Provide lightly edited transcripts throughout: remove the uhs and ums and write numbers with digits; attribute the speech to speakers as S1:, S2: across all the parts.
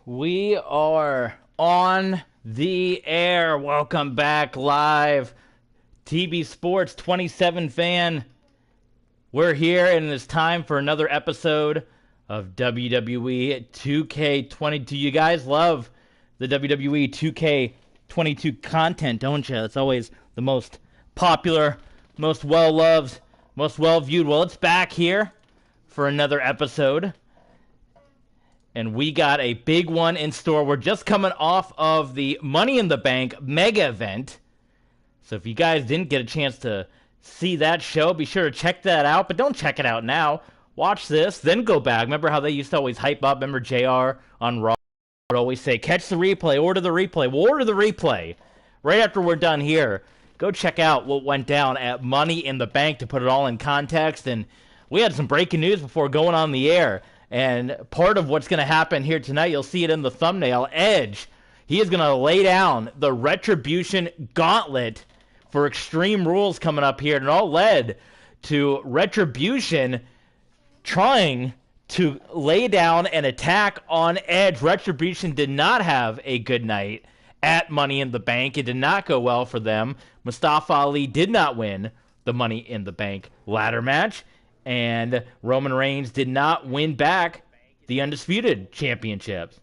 S1: We are on the air. Welcome back live. TB Sports 27 fan. We're here and it's time for another episode of WWE 2K22. You guys love the WWE 2K22 content, don't you? It's always the most popular, most well-loved, most well-viewed. Well, it's back here for another episode. And we got a big one in store. We're just coming off of the Money in the Bank mega event. So if you guys didn't get a chance to see that show, be sure to check that out. But don't check it out now. Watch this, then go back. Remember how they used to always hype up? Remember JR on Raw would always say, catch the replay, order the replay. We'll order the replay right after we're done here. Go check out what went down at Money in the Bank to put it all in context. And we had some breaking news before going on the air. And part of what's going to happen here tonight, you'll see it in the thumbnail, Edge, he is going to lay down the Retribution Gauntlet for Extreme Rules coming up here. And it all led to Retribution trying to lay down an attack on Edge. Retribution did not have a good night at Money in the Bank. It did not go well for them. Mustafa Ali did not win the Money in the Bank ladder match. And Roman Reigns did not win back the Undisputed Championships.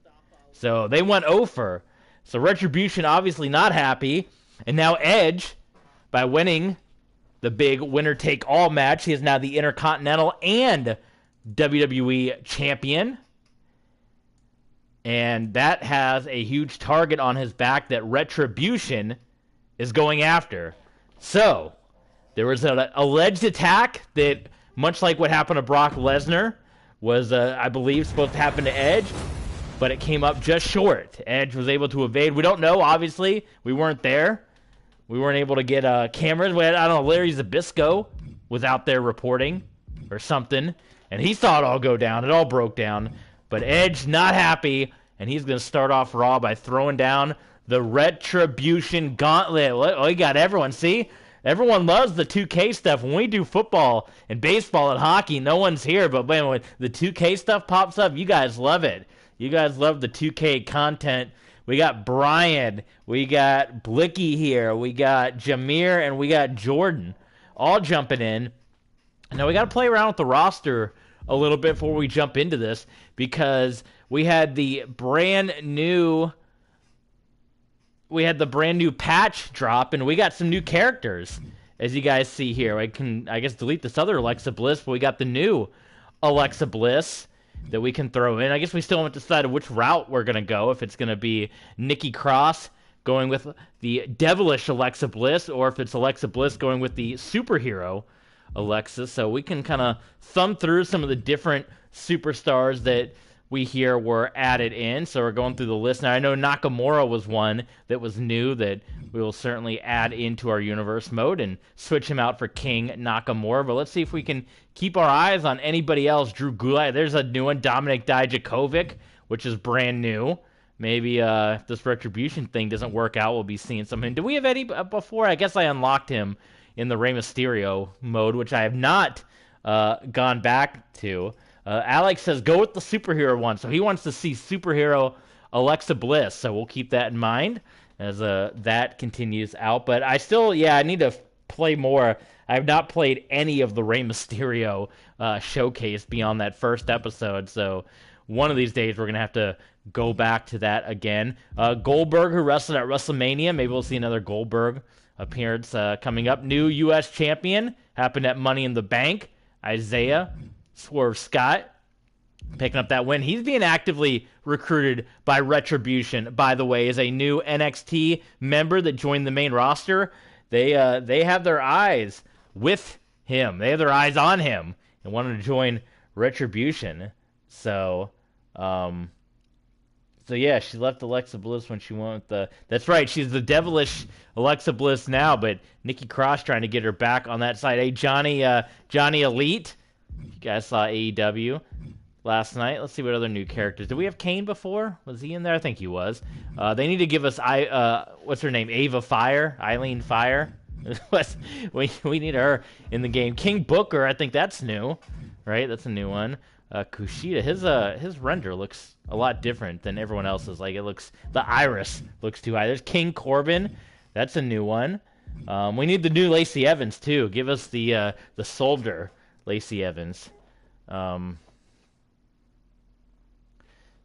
S1: So they went over. So Retribution obviously not happy. And now Edge, by winning the big winner-take-all match, he is now the Intercontinental and WWE Champion. And that has a huge target on his back that Retribution is going after. So there was an alleged attack that, much like what happened to Brock Lesnar, was, I believe, supposed to happen to Edge, but it came up just short. Edge was able to evade. We don't know, obviously. We weren't there. We weren't able to get cameras. I don't know, Larry Zbyszko was out there reporting or something, and he saw it all go down. It all broke down. But Edge not happy, and he's going to start off Raw by throwing down the Retribution Gauntlet. Oh, he got everyone, see? Everyone loves the 2K stuff. When we do football and baseball and hockey, no one's here. But man, when the 2K stuff pops up, you guys love it. You guys love the 2K content. We got Brian. We got Blicky here. We got Jameer. And we got Jordan all jumping in. Now, we got to play around with the roster a little bit before we jump into this, because we had the brand new patch drop, and we got some new characters, as you guys see here. I can, I guess, delete this other Alexa Bliss, but we got the new Alexa Bliss that we can throw in. I guess we still haven't decided which route we're going to go, if it's going to be Nikki Cross going with the devilish Alexa Bliss, or if it's Alexa Bliss going with the superhero Alexa. So we can kind of thumb through some of the different superstars that we hear were added in. So we're going through the list now. I know Nakamura was one that was new that we will certainly add into our universe mode and switch him out for King Nakamura. But let's see if we can keep our eyes on anybody else. Drew Gulak, there's a new one. Dominic Dijakovic, which is brand new. Maybe if this Retribution thing doesn't work out, we'll be seeing something. Do we have Eddie before? I guess I unlocked him in the Rey Mysterio mode, which I have not gone back to. Alex says, go with the superhero one. So he wants to see superhero Alexa Bliss. So we'll keep that in mind as that continues out. But I still, I need to play more. I have not played any of the Rey Mysterio showcase beyond that first episode. So one of these days we're going to have to go back to that again. Goldberg, who wrestled at WrestleMania. Maybe we'll see another Goldberg appearance coming up. New U.S. champion happened at Money in the Bank. Isaiah Swerve Scott picking up that win. He's being actively recruited by Retribution, by the way, as a new NXT member that joined the main roster. They have their eyes with him. They have their eyes on him and wanted to join Retribution. So yeah, she left Alexa Bliss when she went with the... That's right, she's the devilish Alexa Bliss now, but Nikki Cross trying to get her back on that side. Hey, Johnny Elite. You guys saw AEW last night. Let's see what other new characters. Did we have Kane before? Was he in there? I think he was. They need to give us what's her name? Ava Fire, Eileen Fire. we need her in the game. King Booker, I think that's new, right? That's a new one. Kushida. His render looks a lot different than everyone else's. Like, the iris looks too high. There's King Corbin. That's a new one. We need the new Lacey Evans too. Give us the Soldier Lacey Evans.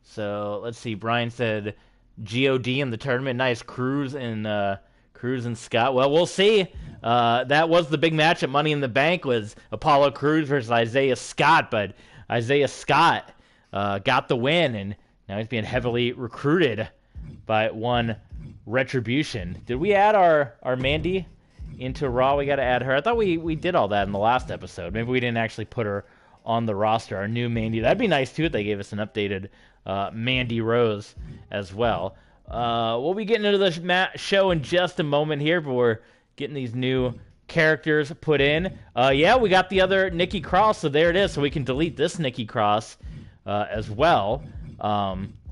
S1: So let's see. Brian said God in the tournament. Nice. Cruz and Scott. Well, we'll see. That was the big match at Money in the Bank, was Apollo Crews versus Isaiah Scott, but Isaiah Scott got the win, and now he's being heavily recruited by one Retribution. Did we add our Mandy into Raw? We got to add her. I thought we did all that in the last episode. Maybe we didn't actually put her on the roster, our new Mandy. That'd be nice, too, if they gave us an updated Mandy Rose as well. We'll be getting into the show in just a moment here, but we're getting these new characters put in. Yeah, we got the other Nikki Cross, so there it is. So we can delete this Nikki Cross as well.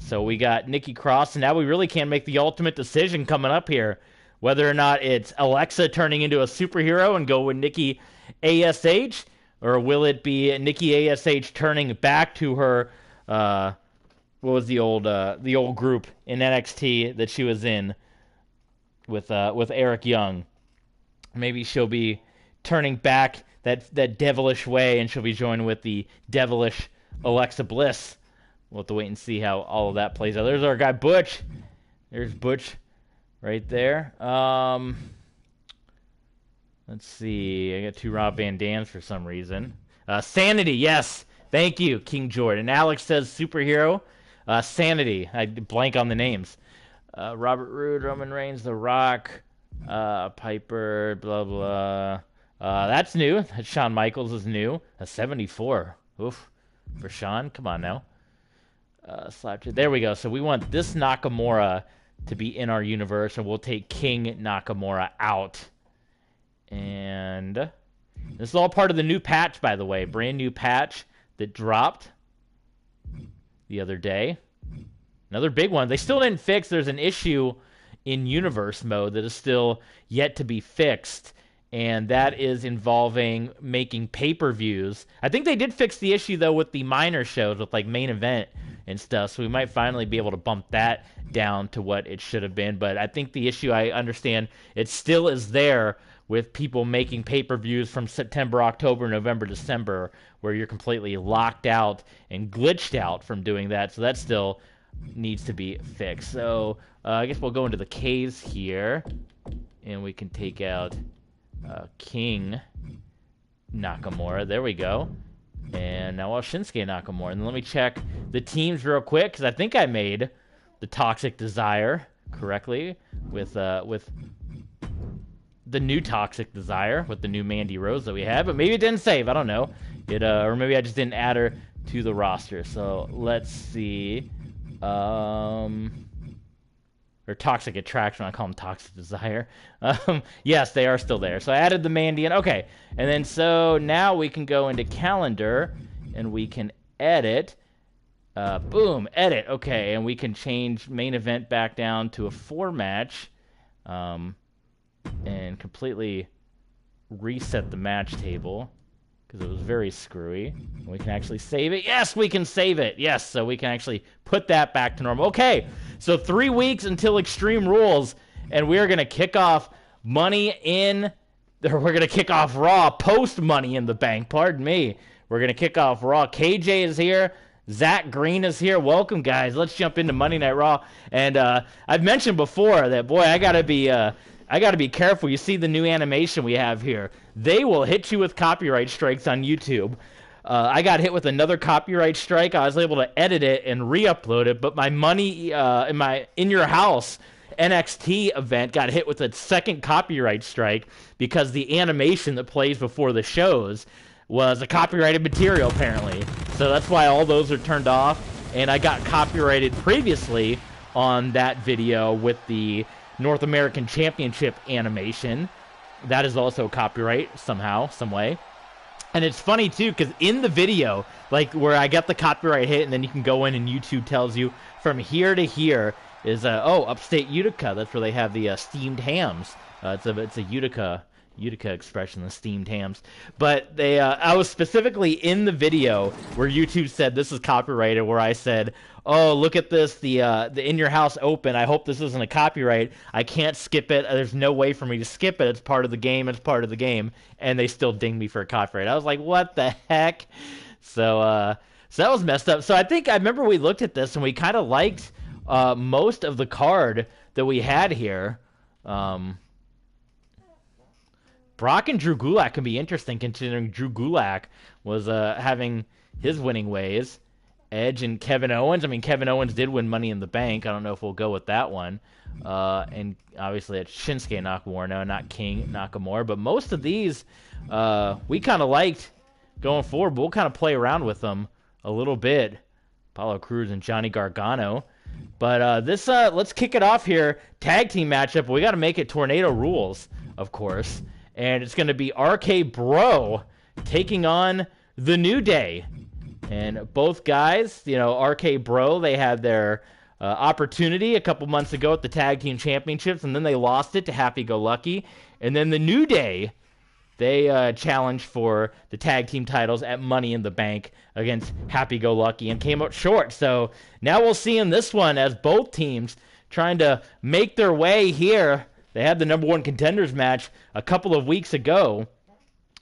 S1: So we got Nikki Cross, and now we really can't make the ultimate decision coming up here, whether or not it's Alexa turning into a superhero and go with Nikki ASH, or will it be Nikki ASH turning back to her, what was the old group in NXT that she was in with Eric Young? Maybe she'll be turning back that devilish way, and she'll be joining with the devilish Alexa Bliss. We'll have to wait and see how all of that plays out. There's our guy Butch. There's Butch right there. Let's see. I got two Rob Van Dams for some reason. Sanity, yes. Thank you, King Jordan. Alex says superhero. Sanity. I blank on the names. Robert Roode, Roman Reigns, The Rock, Piper, blah, blah. That's new. Shawn Michaels is new. A 74. Oof. For Shawn. Come on now. Slapshot. There we go. So we want this Nakamura to be in our universe, and we'll take King Nakamura out. And this is all part of the new patch, by the way. Brand new patch that dropped the other day. Another big one. They still didn't fix. There's an issue in universe mode that is still yet to be fixed, and that is involving making pay-per-views. I think they did fix the issue, though, with the minor shows, with like main event and stuff, so we might finally be able to bump that down to what it should have been. But I think the issue, I understand, it still is there with people making pay-per-views from September, October, November, December, where you're completely locked out and glitched out from doing that. So that still needs to be fixed. So I guess we'll go into the K's here, and we can take out King Nakamura. There we go. And now Shinsuke Nakamura. And let me check the teams real quick, because I think I made the Toxic Desire correctly with the new Toxic Desire with the new Mandy Rose that we had, but maybe it didn't save. I don't know. Or maybe I just didn't add her to the roster. So let's see. Or Toxic Attraction. I call them Toxic Desire. Yes, they are still there. So I added the Mandy in. Okay. And then so now we can go into calendar and we can edit. Boom. Edit. Okay. And we can change main event back down to a 4-match. And completely reset the match table because it was very screwy. We can actually save it. Yes, we can save it. Yes, so we can actually put that back to normal. Okay, so 3 weeks until Extreme Rules, and we're going to kick off Money in... Or we're going to kick off Raw post Money in the Bank. Pardon me. We're going to kick off Raw. KJ is here. Zach Green is here. Welcome, guys. Let's jump into Monday Night Raw. And I've mentioned before that, boy, I got to be careful. You see the new animation we have here. They will hit you with copyright strikes on YouTube. I got hit with another copyright strike. I was able to edit it and re-upload it, but my Money in Your House NXT event got hit with a second copyright strike because the animation that plays before the shows was a copyrighted material, apparently. So that's why all those are turned off, and I got copyrighted previously on that video with the North American Championship animation. That is also copyright somehow, some way. And it's funny too, because in the video, like where I got the copyright hit, and then you can go in and YouTube tells you from here to here is upstate Utica. That's where they have the steamed hams. It's a Utica Utica expression, the steamed hams. But they, I was specifically in the video where YouTube said this is copyrighted, where I said, oh, look at this, the In Your House Open. I hope this isn't a copyright. I can't skip it. There's no way for me to skip it. It's part of the game. It's part of the game. And they still dinged me for a copyright. I was like, what the heck? So that was messed up. So I remember we looked at this and we kind of liked most of the card that we had here. Brock and Drew Gulak can be interesting, considering Drew Gulak was having his winning ways. Edge and Kevin Owens. I mean, Kevin Owens did win Money in the Bank. I don't know if we'll go with that one. And obviously it's Shinsuke Nakamura, no, not King Nakamura. But most of these we kind of liked going forward, but we'll kind of play around with them a little bit. Apollo Crews and Johnny Gargano. But let's kick it off here. Tag team matchup. We got to make it Tornado Rules, of course. And it's going to be RK Bro taking on The New Day. And both guys, RK Bro, they had their opportunity a couple months ago at the Tag Team Championships, and then they lost it to Happy Go Lucky. And then The New Day, they challenged for the Tag Team titles at Money in the Bank against Happy Go Lucky and came up short. So now we'll see in this one as both teams trying to make their way here. They had the number one contenders match a couple of weeks ago,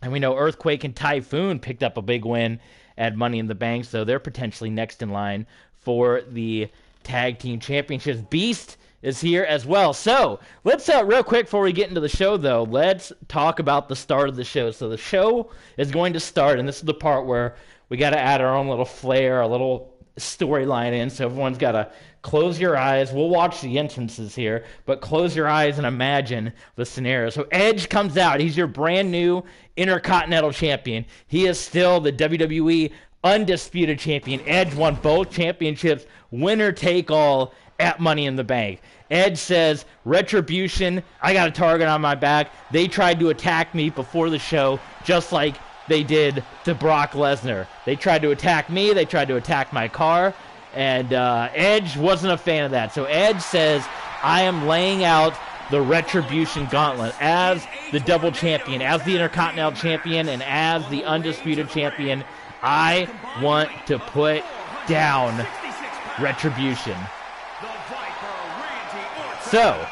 S1: and we know Earthquake and Typhoon picked up a big win at Money in the Bank, so they're potentially next in line for the Tag Team Championships. Beast is here as well. So let's, real quick before we get into the show, though, let's talk about the start of the show. So the show is going to start, and this is the part where we got to add our own little flair, a little storyline in, so everyone's got to close your eyes. We'll watch the entrances here, but close your eyes and imagine the scenario. So Edge comes out. He's your brand new Intercontinental Champion. He is still the WWE Undisputed Champion. Edge won both championships, winner take all at Money in the Bank. Edge says, Retribution, I got a target on my back. They tried to attack me before the show, just like they did to Brock Lesnar. They tried to attack me. They tried to attack my car. And Edge wasn't a fan of that. So Edge says, I am laying out the Retribution Gauntlet as the double champion, as the Intercontinental Champion, and as the Undisputed Champion. I want to put down Retribution. So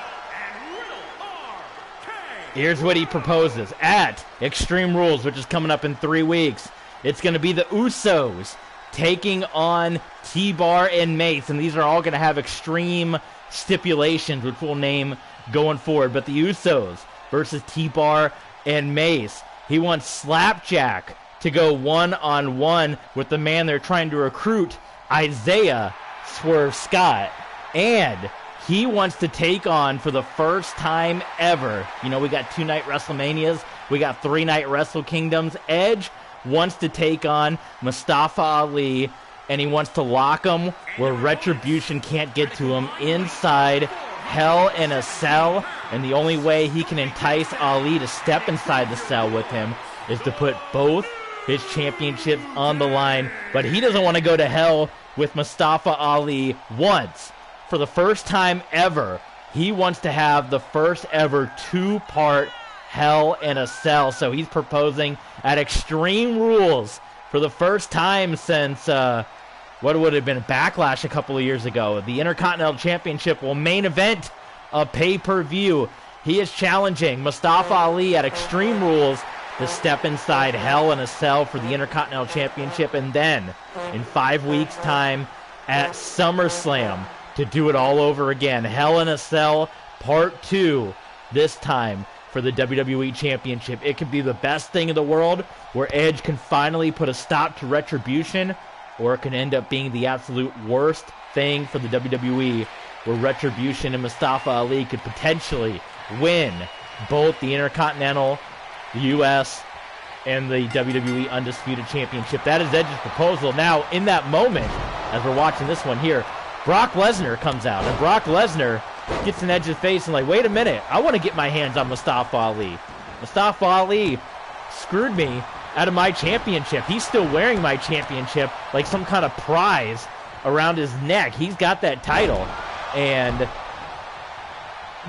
S1: here's what he proposes at Extreme Rules, which is coming up in 3 weeks. It's going to be the Usos taking on T-Bar and Mace, and these are all going to have extreme stipulations, which we'll name going forward. But the Usos versus T-Bar and Mace. He wants Slapjack to go one-on-one with the man they're trying to recruit, Isaiah Swerve Scott. And he wants to take on, for the first time ever, we got 2-night WrestleManias, we got 3-night Wrestle Kingdoms. Edge wants to take on Mustafa Ali, and he wants to lock him where Retribution can't get to him, inside Hell in a Cell. And the only way he can entice Ali to step inside the cell with him is to put both his championships on the line. But he doesn't want to go to hell with Mustafa Ali once. For the first time ever, he wants to have the first ever 2-part Hell in a Cell. So he's proposing at Extreme Rules for the first time since, what would have been Backlash a couple of years ago. The Intercontinental Championship will main event a pay-per-view. He is challenging Mustafa Ali at Extreme Rules to step inside Hell in a Cell for the Intercontinental Championship, and then in 5 weeks' time at SummerSlam to do it all over again. Hell in a Cell Part 2, this time for the WWE Championship. It could be the best thing in the world, where Edge can finally put a stop to Retribution, or it can end up being the absolute worst thing for the WWE, where Retribution and Mustafa Ali could potentially win both the Intercontinental, the U.S., and the WWE Undisputed Championship. That is Edge's proposal. Now, in that moment, as we're watching this one here, Brock Lesnar comes out, and Brock Lesnar gets in Edge's face and like, wait a minute, I want to get my hands on Mustafa Ali. Mustafa Ali screwed me out of my championship. He's still wearing my championship like some kind of prize around his neck. He's got that title. And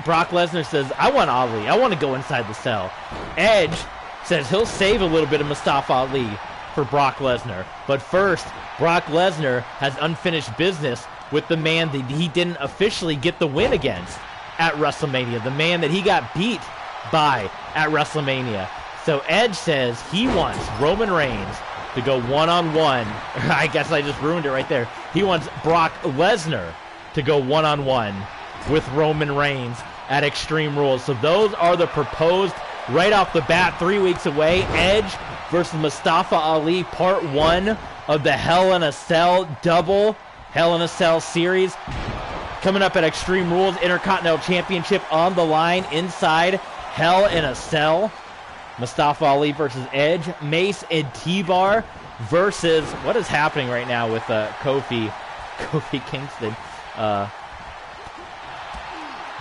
S1: Brock Lesnar says, I want Ali. I want to go inside the cell. Edge says he'll save a little bit of Mustafa Ali for Brock Lesnar. But first, Brock Lesnar has unfinished business with the man that he didn't officially get the win against at WrestleMania. The man that he got beat by at WrestleMania. So Edge says he wants Roman Reigns to go one-on-one. I guess I just ruined it right there. He wants Brock Lesnar to go one-on-one with Roman Reigns at Extreme Rules. So those are the proposed right off the bat, 3 weeks away. Edge versus Mustafa Ali, part 1 of the Hell in a Cell double Hell in a Cell series. Coming up at Extreme Rules, Intercontinental Championship on the line inside Hell in a Cell. Mustafa Ali versus Edge. Mace and T-Bar versus, what is happening right now with Kofi Kingston?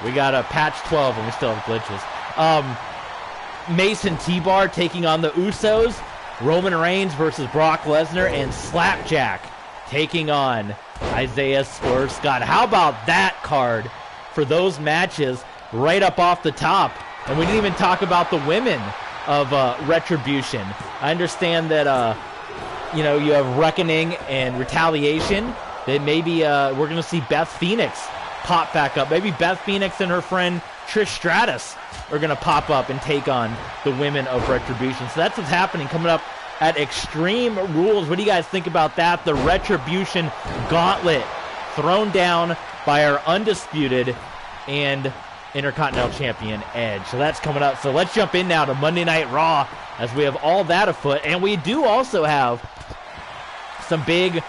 S1: We got a patch 12 and we still have glitches. Mace and T-Bar taking on the Usos. Roman Reigns versus Brock Lesnar, and Slapjack taking on Isaiah Swerve Scott. How about that card for those matches right up off the top? And we didn't even talk about the women of Retribution. I understand that you have Reckoning and Retaliation. That maybe we're going to see Beth Phoenix pop back up. Maybe Beth Phoenix and her friend Trish Stratus are going to pop up and take on the women of Retribution. So that's what's happening coming up at Extreme Rules. What do you guys think about that? The Retribution Gauntlet thrown down by our undisputed and Intercontinental Champion Edge. So that's coming up. So let's jump in now to Monday Night Raw as we have all that afoot. And we do also have some big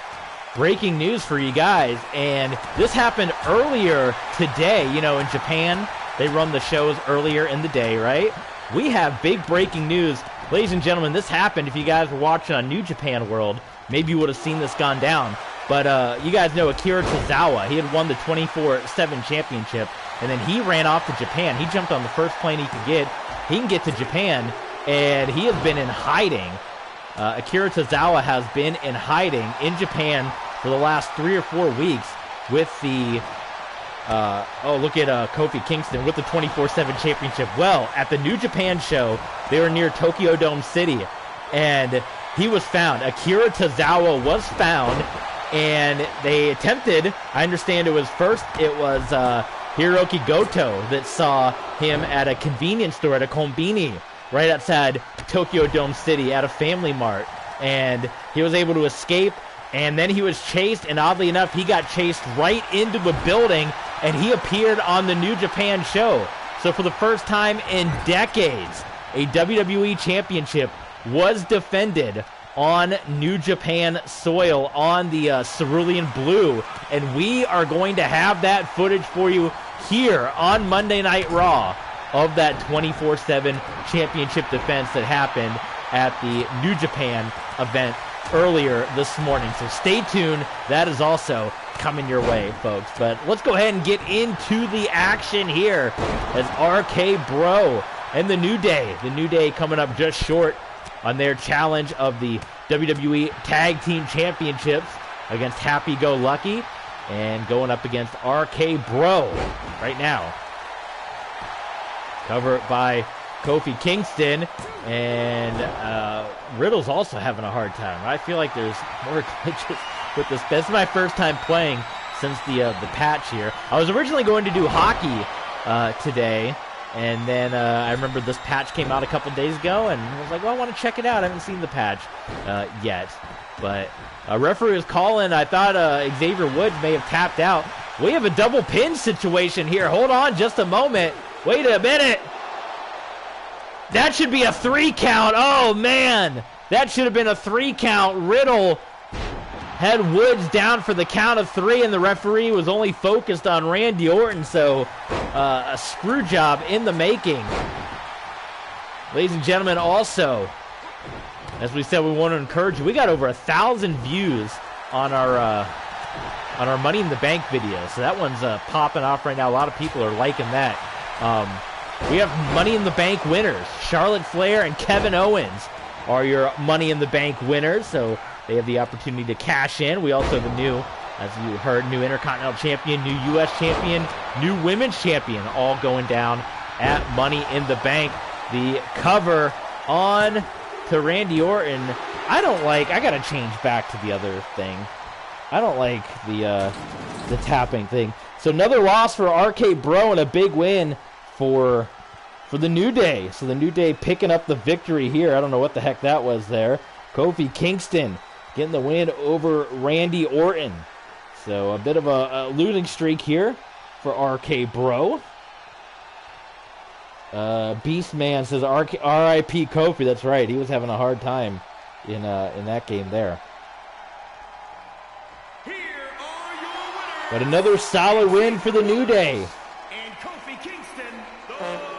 S1: breaking news for you guys. And this happened earlier today. In Japan, they run the shows earlier in the day, right? We have big breaking news. Ladies and gentlemen, this happened. If you guys were watching on New Japan World, maybe you would have seen this gone down. But you guys know Akira Tozawa. He had won the 24/7 championship, and then he ran off to Japan. He jumped on the first plane he could get. He can get to Japan, and he has been in hiding. Akira Tozawa has been in hiding in Japan for the last 3 or 4 weeks with the look at Kofi Kingston with the 24/7 championship. Well, at the New Japan show, they were near Tokyo Dome City, and he was found. Akira Tozawa was found, and they attempted, I understand it was Hiroki Goto that saw him at a convenience store, at a Konbini, right outside Tokyo Dome City at a Family Mart, and he was able to escape. And then he was chased, and oddly enough, he got chased right into the building, and he appeared on the New Japan show. So for the first time in decades, a WWE championship was defended on New Japan soil, on the cerulean blue. And we are going to have that footage for you here on Monday Night Raw of that 24/7 championship defense that happened at the New Japan event earlier this morning. So stay tuned. That is also coming your way, folks. But let's go ahead and get into the action here as RK Bro and the New Day coming up just short on their challenge of the WWE Tag Team Championships against Happy Go Lucky, and going up against RK Bro right now. Cover by Kofi Kingston, and Riddle's also having a hard time. I feel like there's more glitches with this. This is my first time playing since the patch here. I was originally going to do hockey today, and then I remember this patch came out a couple days ago, and I was like, well, I want to check it out. I haven't seen the patch yet. But referee was calling. I thought Xavier Woods may have tapped out. We have a double pin situation here. Hold on just a moment. Wait a minute. That should be a 3 count. Oh, man. That should have been a 3 count. Riddle had Woods down for the count of 3, and the referee was only focused on Randy Orton. So a screw job in the making. Ladies and gentlemen, also, as we said, we want to encourage you. We got over 1,000 views on our Money in the Bank video. So that one's popping off right now. A lot of people are liking that. We have Money in the Bank winners. Charlotte Flair and Kevin Owens are your Money in the Bank winners, so they have the opportunity to cash in. We also have a new As you heard, new Intercontinental Champion, new U.S. Champion, new Women's Champion, all going down at Money in the Bank. The cover on to Randy Orton. I got to change back to the other thing. I don't like the tapping thing. So another loss for RK Bro and a big win for the New Day. So the New Day picking up the victory here. I don't know what the heck that was there. Kofi Kingston getting the win over Randy Orton. So a bit of a losing streak here for RK Bro. Beastman says R.I.P. Kofi. That's right. He was having a hard time in that game there. But another solid win for the New Day.
S2: And Kofi Kingston, the New Day.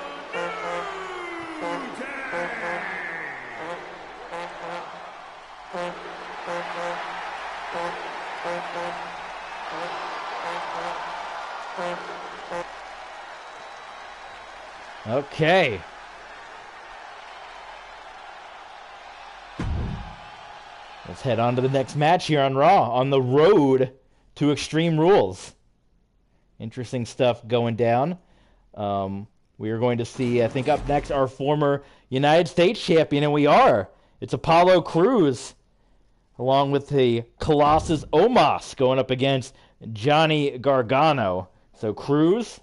S1: Okay. Let's head on to the next match here on Raw, on the road to Extreme Rules. Interesting stuff going down. We are going to see, I think, up next, our former United States champion, and we are. It's Apollo Crews, along with the Colossus Omos, going up against Johnny Gargano. So Crews,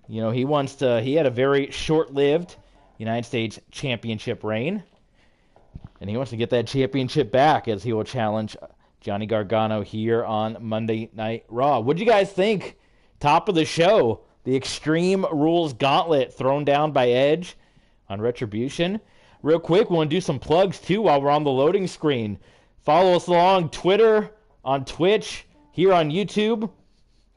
S1: you know, he had a very short-lived United States championship reign, and he wants to get that championship back as he will challenge Johnny Gargano here on Monday Night Raw. What do you guys think? Top of the show, the Extreme Rules Gauntlet thrown down by Edge on Retribution. Real quick, we want to do some plugs too while we're on the loading screen. Follow us along Twitter, on Twitch, here on YouTube.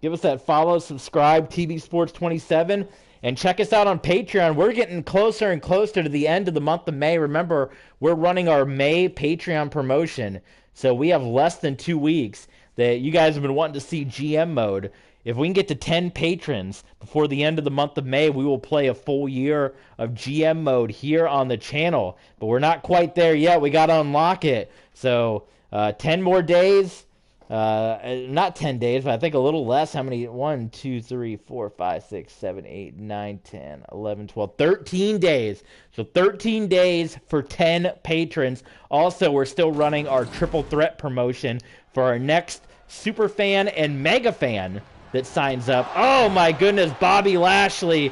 S1: Give us that follow, subscribe, TV Sports 27, and check us out on Patreon. We're getting closer and closer to the end of the month of May. Remember, we're running our May Patreon promotion. So we have less than 2 weeks that you guys have been wanting to see GM mode. If we can get to 10 patrons before the end of the month of May, we will play a full year of GM mode here on the channel. But we're not quite there yet. We got to unlock it. So 10 more days. Not 10 days, but I think a little less. How many? 1, 2, 3, 4, 5, 6, 7, 8, 9, 10, 11, 12, 13 days. So 13 days for 10 patrons. Also, we're still running our triple threat promotion for our next super fan and mega fan that signs up. Oh my goodness, Bobby Lashley.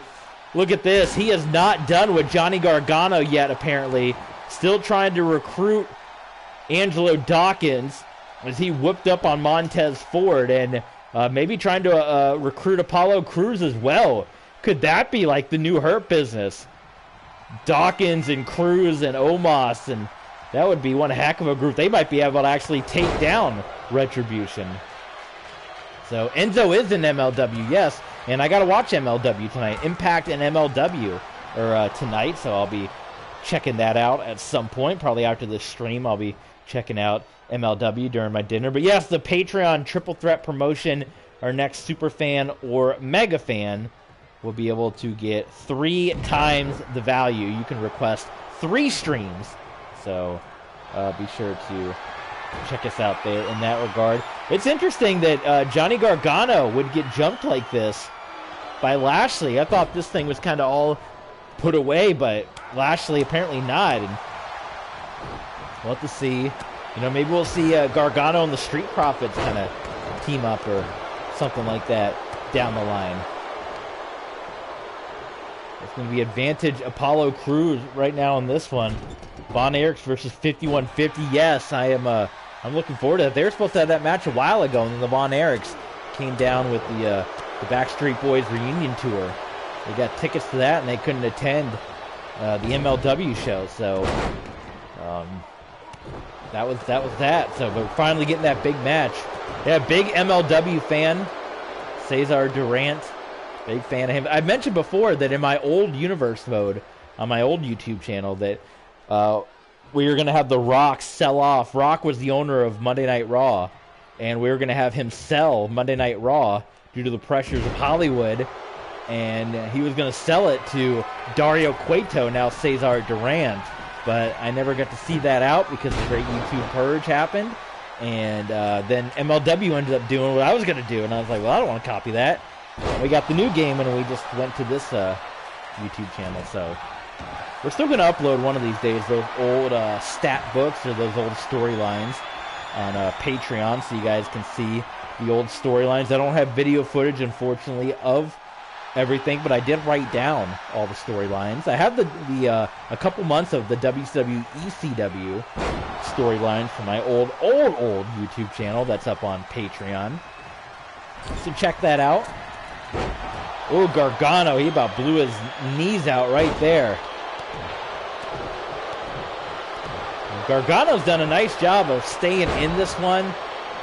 S1: Look at this. He is not done with Johnny Gargano yet, apparently. Still trying to recruit Angelo Dawkins as he whooped up on Montez Ford, and maybe trying to recruit Apollo Crews as well. Could that be like the new Hurt Business? Dawkins and Crews and Omos, and that would be one heck of a group. They might be able to actually take down Retribution. So Enzo is in MLW, yes, and I got to watch MLW tonight. Impact and MLW tonight, so I'll be checking that out at some point. Probably after this stream, I'll be checking out MLW during my dinner. But yes, the Patreon triple threat promotion, our next super fan or mega fan will be able to get 3 times the value. You can request 3 streams, so be sure to check us out there in that regard. It's interesting that Johnny Gargano would get jumped like this by Lashley. I thought this thing was kind of all put away, but Lashley apparently not, and we'll have to see. You know, maybe we'll see Gargano and the Street Profits kind of team up or something like that down the line. It's going to be advantage Apollo Crews right now in this one. Von Erichs versus 5150. Yes, I'm looking forward to that. They were supposed to have that match a while ago, and then the Von Erichs came down with the Backstreet Boys reunion tour. They got tickets to that, and they couldn't attend the MLW show. So that was that. So we're finally getting that big match. Yeah, big MLW fan, Cesar Durant. Big fan of him. I mentioned before that in my old universe mode on my old YouTube channel that we were going to have The Rock sell off. Rock was the owner of Monday Night Raw, and we were going to have him sell Monday Night Raw due to the pressures of Hollywood, and he was going to sell it to Dario Cueto, now Cesar Durant. But I never got to see that out because the great YouTube purge happened, And then MLW ended up doing what I was going to do. And I was like, well, I don't want to copy that. And we got the new game, and we just went to this YouTube channel. So we're still going to upload one of these days those old stat books or those old storylines on Patreon, so you guys can see the old storylines. I don't have video footage, unfortunately, of everything, but I did write down all the storylines. I have a couple months of the WCW ECW storylines from my old YouTube channel that's up on Patreon. So check that out. Oh, Gargano, he about blew his knees out right there. Gargano's done a nice job of staying in this one,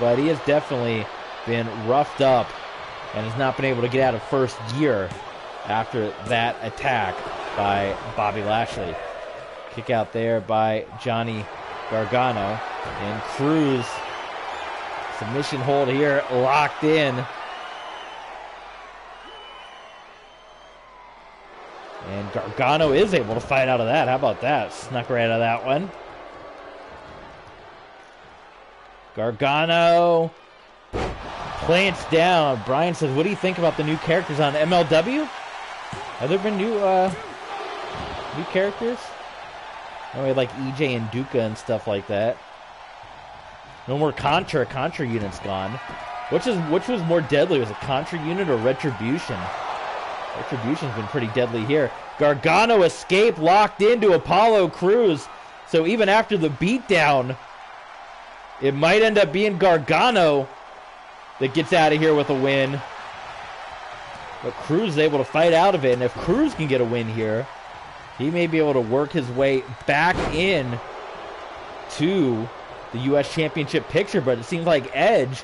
S1: but he has definitely been roughed up and has not been able to get out of first gear after that attack by Bobby Lashley. Kick out there by Johnny Gargano. And Cruz, submission hold here, locked in. And Gargano is able to fight out of that. How about that? Snuck right out of that one. Gargano plants down. Brian says, what do you think about the new characters on MLW? Have there been new characters? Oh, we had like EJ and Duca and stuff like that. No more Contra. Contra unit's gone. Which was more deadly? Was it Contra unit or Retribution? Retribution's been pretty deadly here. Gargano escaped, locked into Apollo Crews. So even after the beatdown, it might end up being Gargano that gets out of here with a win. But Cruz is able to fight out of it. And if Cruz can get a win here, he may be able to work his way back in to the U.S. Championship picture. But it seems like Edge,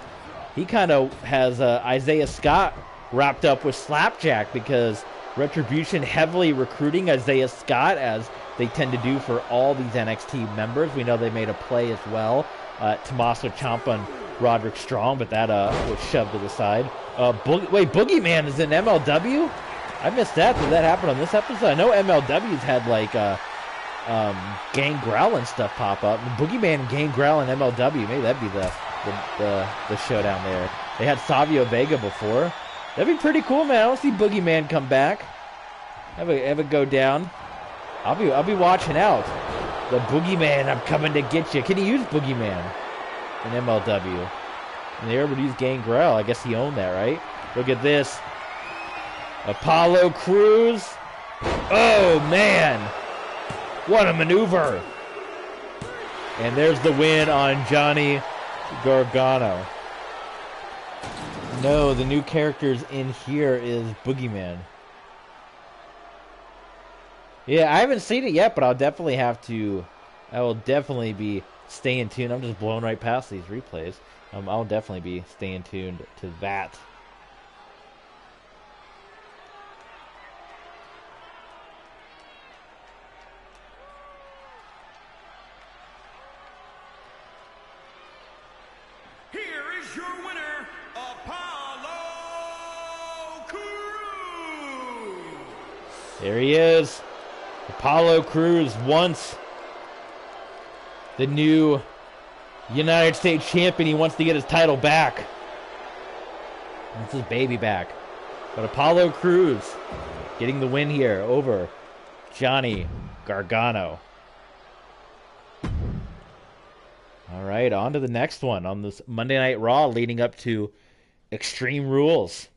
S1: he kind of has Isaiah Scott wrapped up with Slapjack, because Retribution heavily recruiting Isaiah Scott, as they tend to do for all these NXT members. We know they made a play as well. Tommaso Ciampa and Roderick Strong, but that was shoved to the side. Boogeyman is in MLW? I missed that. Did that happen on this episode? I know MLW's had like Gangrel and stuff pop up. Boogeyman and Gangrel and MLW, maybe that'd be the showdown there. They had Savio Vega before. That'd be pretty cool, man. I don't see Boogeyman come back. Have a go down. I'll be watching out. The Boogeyman, I'm coming to get you. Can he use Boogeyman in MLW? And they able to use Gangrel. I guess he owned that, right? Look at this. Apollo Crews. Oh, man. What a maneuver. And there's the win on Johnny Gargano. No, the new characters in here is Boogeyman. Yeah, I haven't seen it yet, but I'll definitely I will definitely be staying tuned. I'm just blowing right past these replays. I'll definitely be staying tuned to that.
S2: Here is your winner, Apollo Crews.
S1: There he is. Apollo Crews, once the new United States champion. He wants to get his title back. Wants his baby back. But Apollo Crews getting the win here over Johnny Gargano. All right, on to the next one on this Monday Night Raw leading up to Extreme Rules.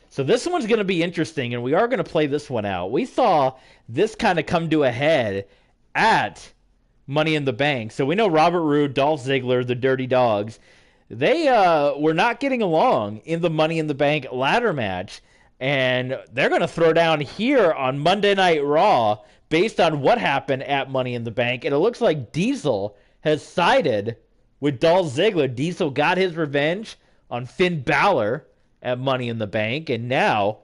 S1: So this one's going to be interesting, and we are going to play this one out. We saw this kind of come to a head at Money in the Bank. So we know Robert Roode, Dolph Ziggler, the Dirty Dogs, they were not getting along in the Money in the Bank ladder match. And they're going to throw down here on Monday Night Raw based on what happened at Money in the Bank. And it looks like Diesel has sided with Dolph Ziggler. Diesel got his revenge on Finn Balor at Money in the Bank, and now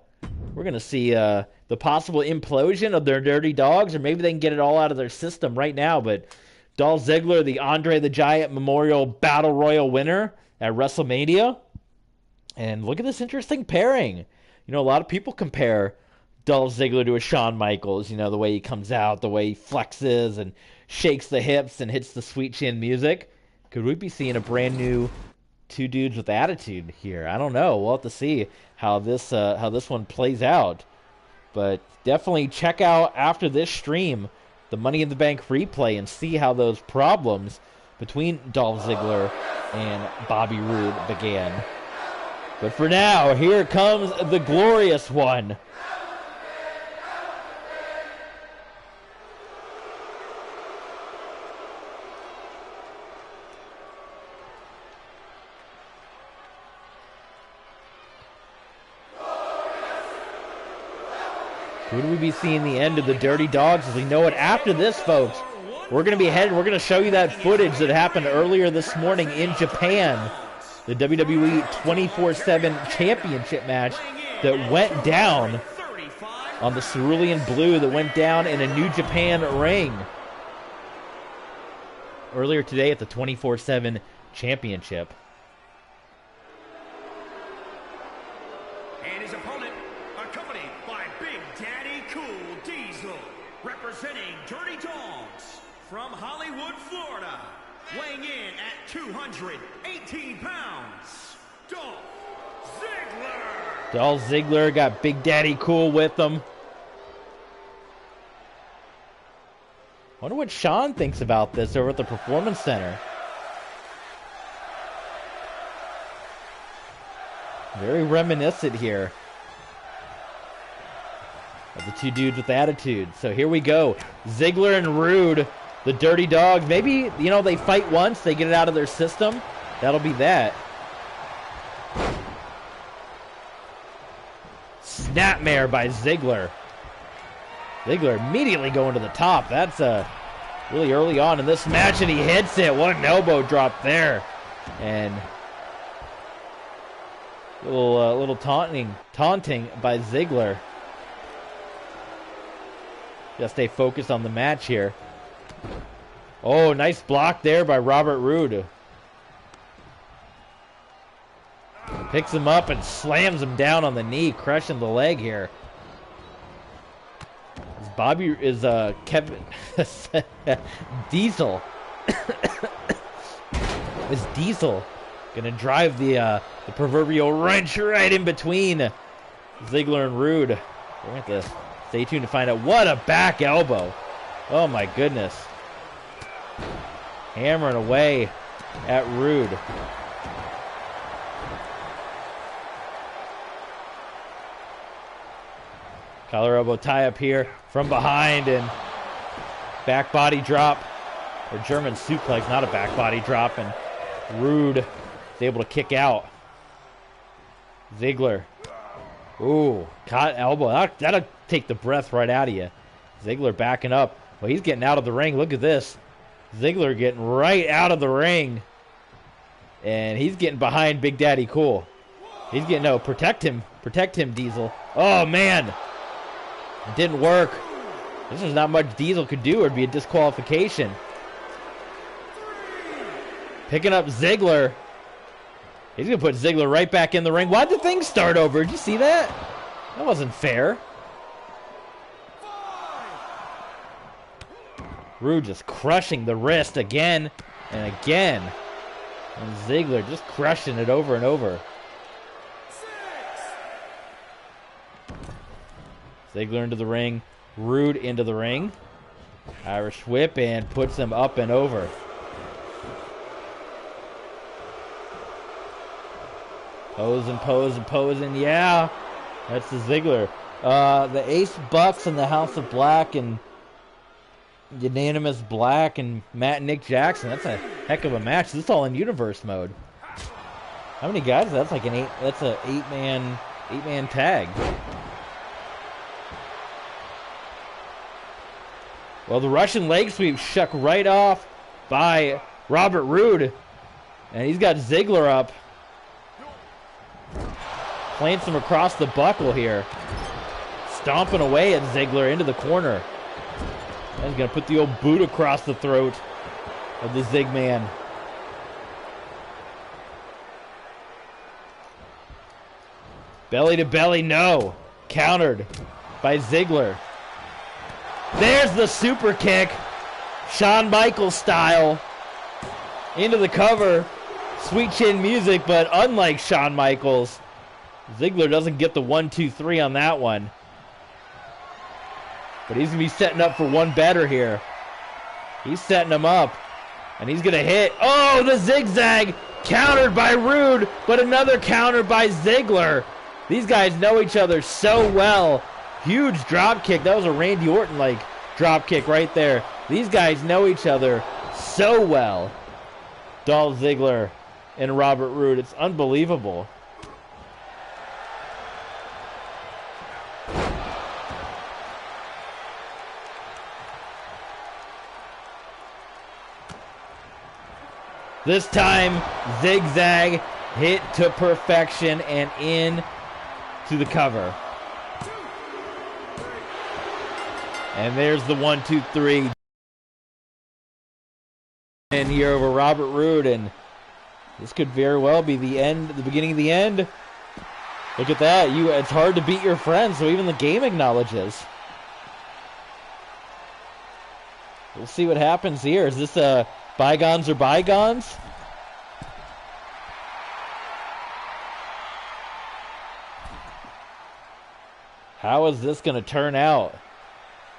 S1: we're going to see the possible implosion of their Dirty Dogs, or maybe they can get it all out of their system right now. But Dolph Ziggler, the Andre the Giant Memorial Battle Royal winner at WrestleMania. And look at this interesting pairing. You know, a lot of people compare Dolph Ziggler to a Shawn Michaels. You know, the way he comes out, the way he flexes and shakes the hips and hits the sweet chin music. Could we be seeing a brand new two dudes with attitude here? I don't know. We'll have to see how this one plays out. But definitely check out after this stream the Money in the Bank replay and see how those problems between Dolph Ziggler and Bobby Roode began. But for now, here comes the glorious one. Who do we be seeing the end of the Dirty Dogs? As we know it after this, folks. We're going to be headed. We're going to show you that footage that happened earlier this morning in Japan. The WWE 24/7 Championship match that went down on the cerulean blue, that went down in a New Japan ring earlier today at the 24/7 Championship.
S2: And his opponent, accompanied by Big Daddy Cool Diesel, representing Dirty Dogs from Hollywood, Florida, weighing in at 218 pounds, Dolph Ziggler.
S1: Dolph Ziggler got Big Daddy Cool with him. Wonder what Sean thinks about this over at the Performance Center. Very reminiscent here of the two dudes with attitude. So here we go. Ziggler and Roode, the Dirty Dogs. Maybe, you know, they fight once, they get it out of their system. That'll be that. Snapmare by Ziggler. Ziggler immediately going to the top. That's really early on in this match, and he hits it. What an elbow drop there. And little taunting by Ziggler. Just stay focused on the match here. Oh, nice block there by Robert Roode. Picks him up and slams him down on the knee, crushing the leg here. Kevin Diesel is Diesel gonna drive the proverbial wrench right in between Ziggler and Roode. We're gonna have to stay tuned to find out. What a back elbow. Oh my goodness. Hammering away at Roode. Collar elbow tie up here from behind, and back body drop, or German suplex, not a back body drop, and Roode is able to kick out. Ziggler. Ooh, caught elbow. That'll take the breath right out of you. Ziggler backing up. Well, he's getting out of the ring. Look at this. Ziggler getting right out of the ring. And he's getting behind Big Daddy Cool. He's getting, no, protect him. Protect him, Diesel. Oh, man. It didn't work. This is not much Diesel could do, or it'd be a disqualification. Picking up Ziggler. He's going to put Ziggler right back in the ring. Why'd the thing start over? Did you see that? That wasn't fair. Roode just crushing the wrist again and again. And Ziggler just crushing it over and over. Ziggler into the ring. Roode into the ring. Irish whip, and puts him up and over. Posing, posing, posing. Yeah, that's the Ziggler. The Ace Bucks and the House of Black and Unanimous Black and Matt and Nick Jackson. That's a heck of a match. This is all in universe mode. How many guys? That's like that's an eight man tag. Well, the Russian leg sweep shuck right off by Robert Roode, and he's got Ziggler up. Plants him across the buckle here. Stomping away at Ziggler into the corner. And he's going to put the old boot across the throat of the Zigman. Belly to belly, no. Countered by Ziggler. There's the super kick. Shawn Michaels style. Into the cover. Sweet chin music, but unlike Shawn Michaels, Ziggler doesn't get the 1, 2, 3 on that one. But he's going to be setting up for one better here. He's setting him up. And he's going to hit. Oh, the zigzag. Countered by Rude, but another counter by Ziggler. These guys know each other so well. Huge drop kick. That was a Randy Orton-like drop kick right there. These guys know each other so well. Dolph Ziggler and Robert Roode. It's unbelievable. This time, zigzag, hit to perfection, and in to the cover. And there's the 1, 2, 3. And here over Robert Roode, and this could very well be the end, the beginning of the end. Look at that. It's hard to beat your friends, so even the game acknowledges. We'll see what happens here. Is this bygones are bygones? How is this going to turn out?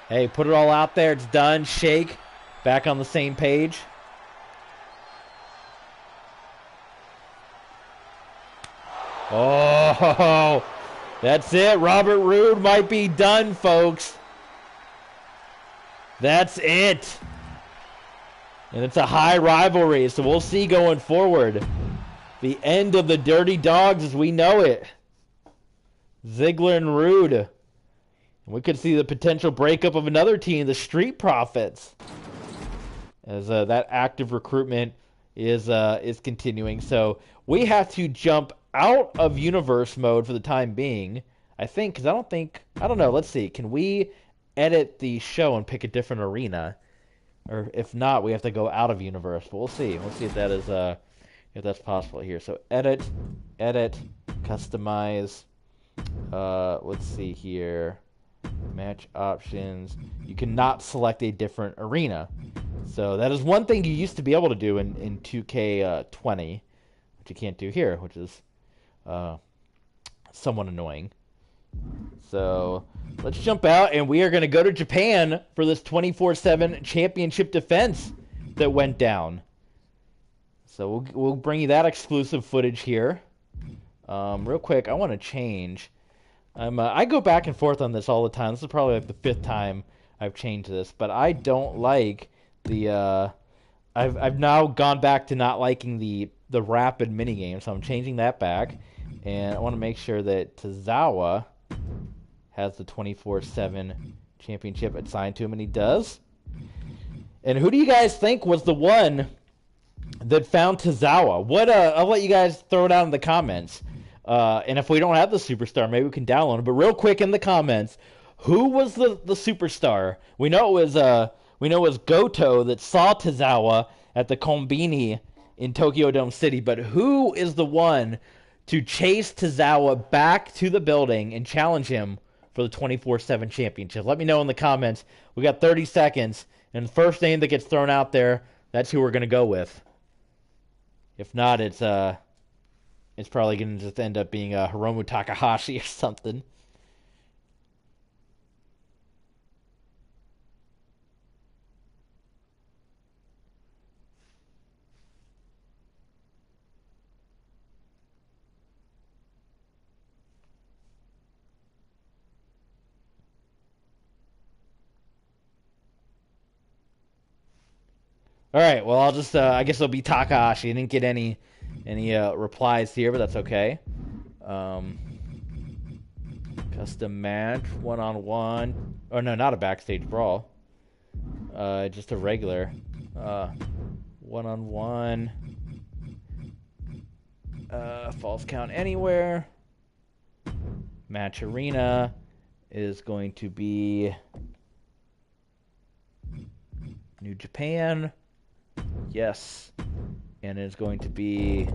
S1: Hey, put it all out there. It's done. Shake. Back on the same page. Oh, that's it. Robert Roode might be done, folks. That's it. And it's a high rivalry, so we'll see going forward. The end of the Dirty Dogs as we know it. Ziggler and Roode. And we could see the potential breakup of another team, the Street Profits. As that active recruitment is continuing. So we have to jump out of universe mode for the time being. I don't know. Let's see. Can we edit the show and pick a different arena? Or if not, we have to go out of universe. But we'll see. We'll see if that is if that's possible here. So edit, customize. Let's see here. Match options. You cannot select a different arena. So that is one thing you used to be able to do in 2K20, which you can't do here, which is somewhat annoying. So let's jump out, and we are going to go to Japan for this 24/7 championship defense that went down. So we'll bring you that exclusive footage here. Real quick, I want to change. I go back and forth on this all the time. This is probably like the 5th time I've changed this, but I don't like the. I've now gone back to not liking the rapid minigame, so I'm changing that back, and I want to make sure that Tozawa has the 24/7 championship assigned to him, and he does. And who do you guys think was the one that found Tozawa? I'll let you guys throw it out in the comments. And if we don't have the superstar, maybe we can download it. But real quick in the comments, who was the superstar? We know it was Goto that saw Tozawa at the Konbini in Tokyo Dome City. But who is the one to chase Tozawa back to the building and challenge him for the 24/7 championship? Let me know in the comments. We got 30 seconds, and the first name that gets thrown out there, that's who we're going to go with. If not, it's probably going to just end up being Hiromu Takahashi or something. All right, well, I'll just, I guess it'll be Takahashi. I didn't get any replies here, but that's okay. Custom match, one-on-one. Oh, no, not a backstage brawl. Just a regular. One-on-one. False count anywhere. Match arena is going to be New Japan. Yes. And it's going to be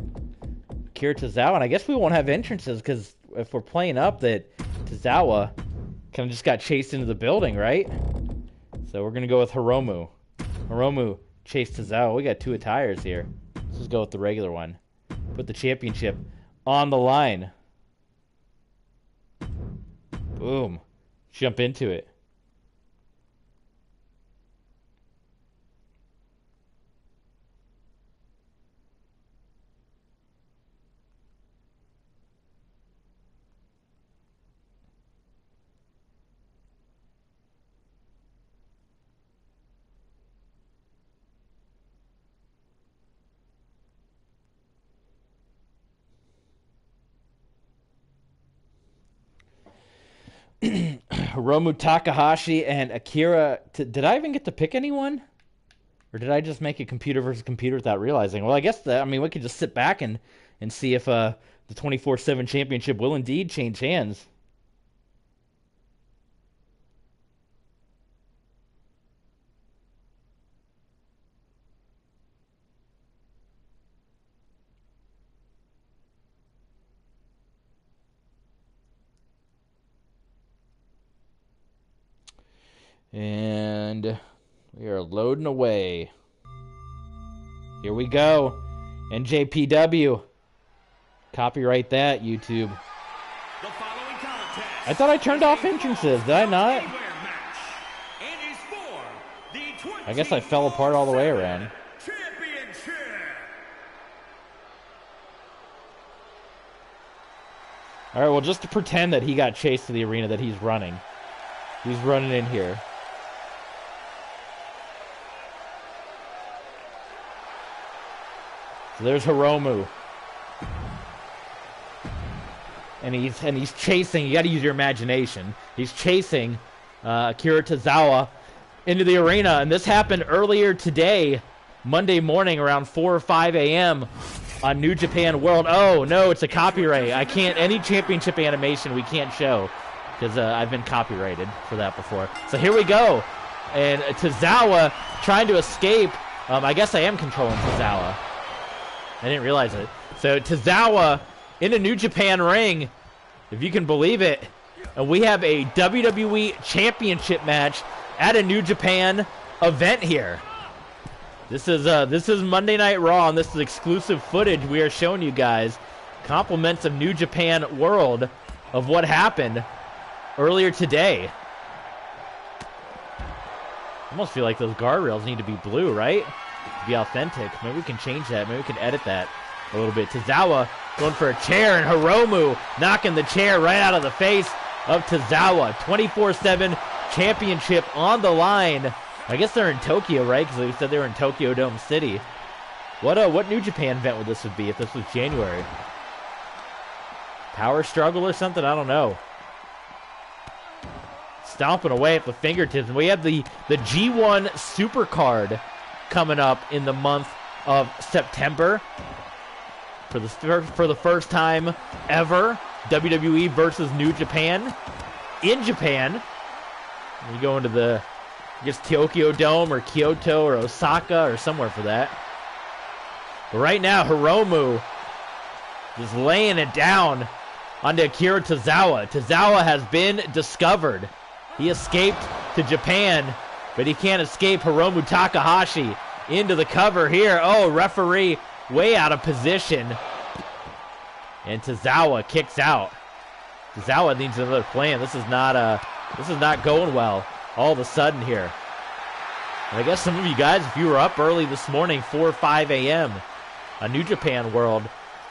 S1: Kira Tozawa. And I guess we won't have entrances because if we're playing up that Tozawa Kind of just got chased into the building, right? So we're going to go with Hiromu. Hiromu chased Tozawa. We got two attires here. Let's just go with the regular one. Put the championship on the line. Boom. Jump into it. Hiromu Takahashi and Akira. Did I even get to pick anyone? Or did I just make a computer versus computer without realizing? Well, I guess that, I mean, we could just sit back and see if the 24/7 championship will indeed change hands. And we are loading away. Here we go. NJPW. Copyright that, YouTube. I thought I turned off entrances. Did I not? I guess I fell apart all the way around. All right, well, just to pretend that he got chased to the arena, that he's running. He's running in here. So there's Hiromu. And he's chasing, you gotta use your imagination. He's chasing Akira Tozawa into the arena. And this happened earlier today, Monday morning around 4 or 5 a.m. on New Japan World. Oh, no, it's a copyright. I can't, any championship animation we can't show because I've been copyrighted for that before. So here we go. And Tozawa trying to escape. I guess I am controlling Tozawa. I didn't realize it. So Tozawa in a New Japan ring, if you can believe it. And we have a WWE Championship match at a New Japan event here. This is Monday Night Raw, and this is exclusive footage we are showing you guys. Compliments of New Japan World of what happened earlier today. I almost feel like those guardrails need to be blue, right? To be authentic. Maybe we can change that. Maybe we can edit that a little bit. Tozawa going for a chair, and Hiromu knocking the chair right out of the face of Tozawa. 24/7 championship on the line. I guess they're in Tokyo, right? Because they said they were in Tokyo Dome City. What New Japan event would this be if this was January? Power struggle or something? I don't know. Stomping away at the fingertips. And we have the G1 Supercard coming up in the month of September. For the first time ever, WWE versus New Japan in Japan. You go into the, I guess, Tokyo Dome or Kyoto or Osaka or somewhere for that. But right now, Hiromu is laying it down onto Akira Tozawa. Tozawa has been discovered. He escaped to Japan, but he can't escape Hiromu Takahashi into the cover here. Oh, referee way out of position. And Tozawa kicks out. Tozawa needs another plan. This is not going well all of a sudden here. And I guess some of you guys, if you were up early this morning, 4 or 5 a.m., a New Japan World,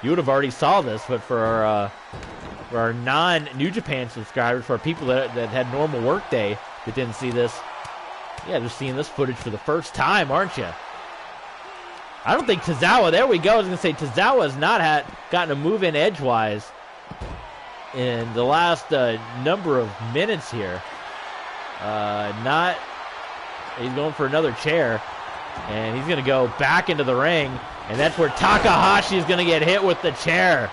S1: you would have already saw this. But for our non-New Japan subscribers, for our people that had normal work day that didn't see this, yeah, they're seeing this footage for the first time, aren't you? I don't think Tozawa, there we go. I was going to say, Tozawa has not gotten a move in edgewise in the last number of minutes here. He's going for another chair, and he's going to go back into the ring, and that's where Takahashi is going to get hit with the chair.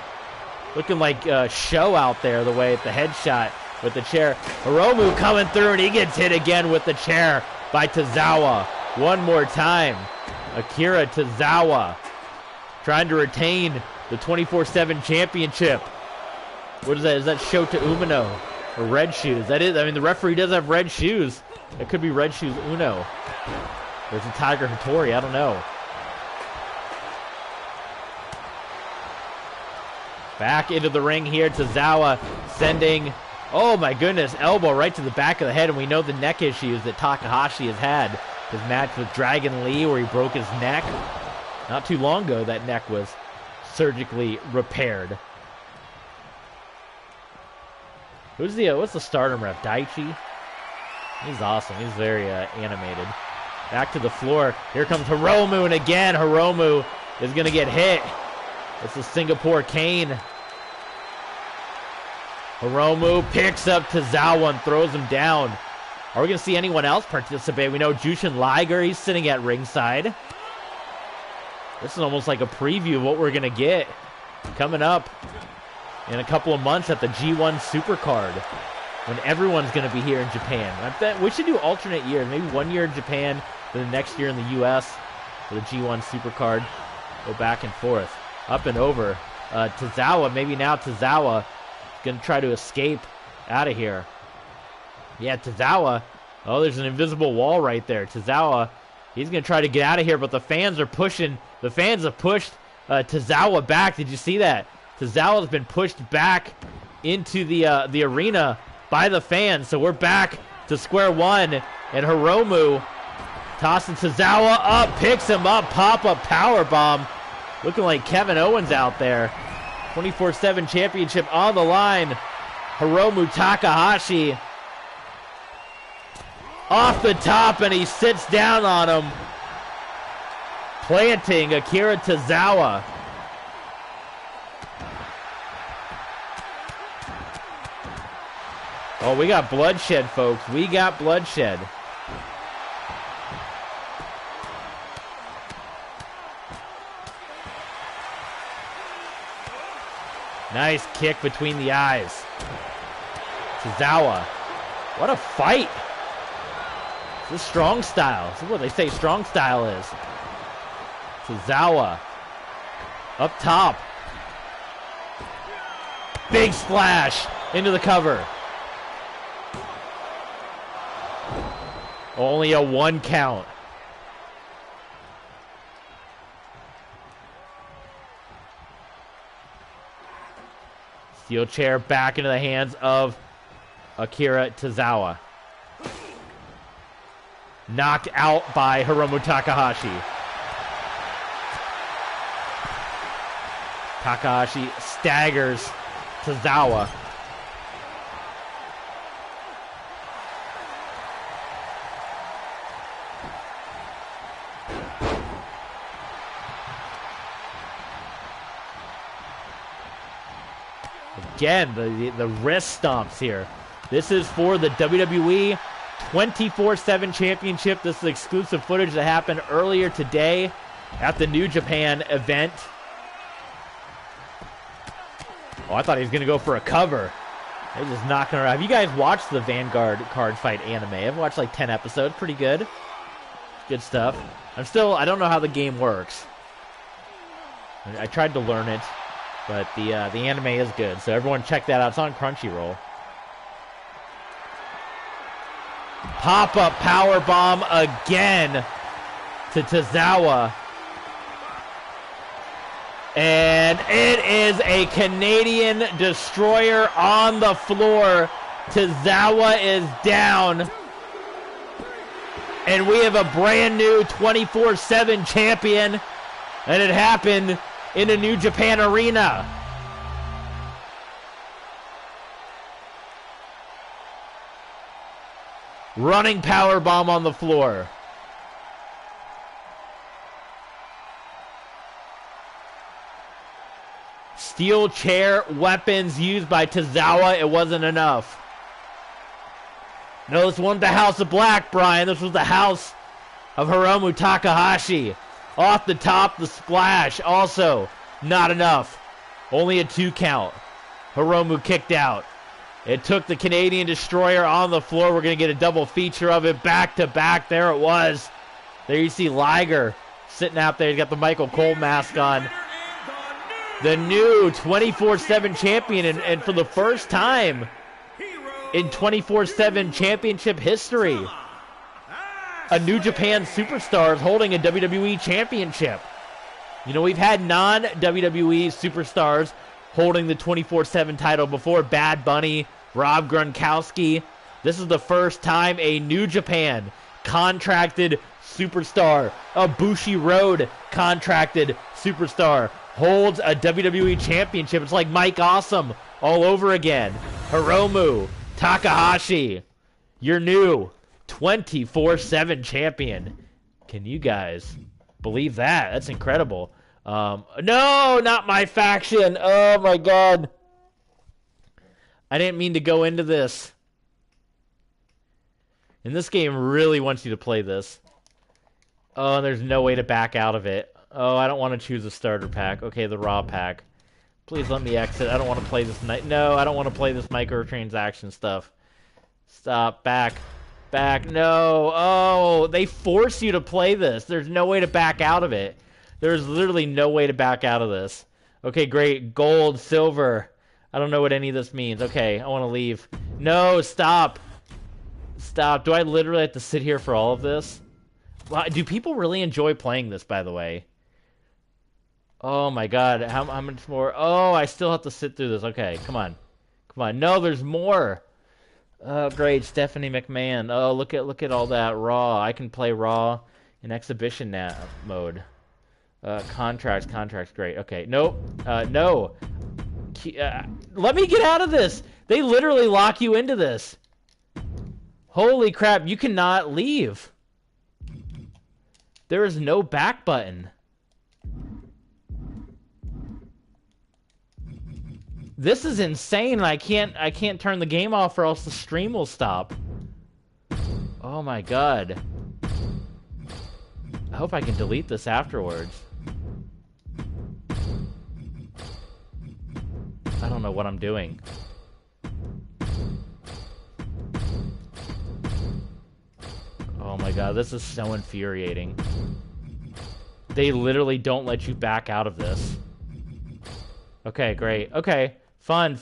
S1: Looking like a show out there, the way at the headshot with the chair. Hiromu coming through, and he gets hit again with the chair by Tozawa. One more time. Akira Tozawa trying to retain the 24/7 championship. What is that? Is that Shota Umino Or red shoes. That is, I mean, the referee does have red shoes. It could be red shoes Uno. There's a Tiger Hattori. I don't know. Back into the ring here. Tozawa sending, oh my goodness, elbow right to the back of the head. And we know the neck issues that Takahashi has had. His match with Dragon Lee where he broke his neck. Not too long ago, that neck was surgically repaired. What's the stardom ref? Daichi? He's awesome. He's very animated. Back to the floor. Here comes Hiromu, and again, Hiromu is going to get hit. It's the Singapore Cane. Hiromu picks up Tozawa and throws him down. Are we going to see anyone else participate? We know Jushin Liger, he's sitting at ringside. This is almost like a preview of what we're going to get coming up in a couple of months at the G1 Supercard, when everyone's going to be here in Japan. I bet we should do alternate years, maybe 1 year in Japan, then the next year in the U.S. for the G1 Supercard. Go back and forth, up and over. Tozawa, maybe now Tozawa is going to try to escape out of here. Yeah, Tozawa. Oh, there's an invisible wall right there. Tozawa, he's going to try to get out of here, but the fans are pushing. The fans have pushed Tozawa back. Did you see that? Tozawa's been pushed back into the arena by the fans. So we're back to square one. And Hiromu tossing Tozawa up, picks him up, pop-up powerbomb. Looking like Kevin Owens out there. 24/7 championship on the line. Hiromu Takahashi off the top, and he sits down on him, planting Akira Tozawa. Oh, we got bloodshed, folks. We got bloodshed. Nice kick between the eyes. Tozawa. What a fight. This is strong style. This is what they say strong style is. Tozawa. Up top. Big splash into the cover. Only a 1 count. Steel chair back into the hands of Akira Tozawa. Knocked out by Hiromu Takahashi. Takahashi staggers Tozawa. Again, the wrist stomps here. This is for the WWE 24/7 Championship. This is exclusive footage that happened earlier today at the New Japan event. Oh, I thought he was going to go for a cover. They're just knocking around. Have you guys watched the Vanguard card fight anime? I've watched like 10 episodes. Pretty good. Good stuff. I don't know how the game works. I tried to learn it, but the anime is good. So everyone check that out. It's on Crunchyroll. Pop-up powerbomb again to Tozawa. And it is a Canadian destroyer on the floor. Tozawa is down. And we have a brand new 24/7 champion. And it happened in a New Japan arena. Running powerbomb on the floor. Steel chair weapons used by Tozawa. It wasn't enough. No, this wasn't the House of Black, Brian. This was the House of Hiromu Takahashi. Off the top, the splash. Also, not enough. Only a 2 count. Hiromu kicked out. It took the Canadian Destroyer on the floor. We're going to get a double feature of it. Back to back. There it was. There you see Liger sitting out there. He's got the Michael Cole mask on. The new 24/7 champion. And for the first time in 24/7 championship history. A New Japan superstar is holding a WWE championship. You know, we've had non-WWE superstars holding the 24/7 title before. Bad Bunny, Rob Gronkowski. This is the first time a New Japan contracted superstar, a Bushiroad contracted superstar, holds a WWE championship. It's like Mike Awesome all over again. Hiromu Takahashi, your new 24/7 champion. Can you guys believe that? That's incredible. No, not MyFaction. Oh my god. I didn't mean to go into this. And this game really wants you to play this. Oh, there's no way to back out of it. Oh, I don't want to choose a starter pack. Okay, the raw pack. Please let me exit. I don't want to play this night. No, I don't want to play this microtransaction stuff. Stop. Back. Back. No. Oh, they force you to play this. There's no way to back out of it. There's literally no way to back out of this. Okay, great. Gold, silver. I don't know what any of this means. Okay, I want to leave. No, stop. Stop. Do I literally have to sit here for all of this? Wow, do people really enjoy playing this, by the way? Oh my god, how much more? Oh, I still have to sit through this. Okay, come on. Come on. No, there's more. Oh, great. Stephanie McMahon. Oh, look at all that Raw. I can play Raw in exhibition mode. Contracts, great. Okay, nope. No. Let me get out of this. They literally lock you into this. Holy crap, you cannot leave. There is no back button. This is insane. I can't turn the game off or else the stream will stop. Oh my god. I hope I can delete this afterwards. I don't know what I'm doing. Oh my god, this is so infuriating. They literally don't let you back out of this. Okay, great. Okay, fun.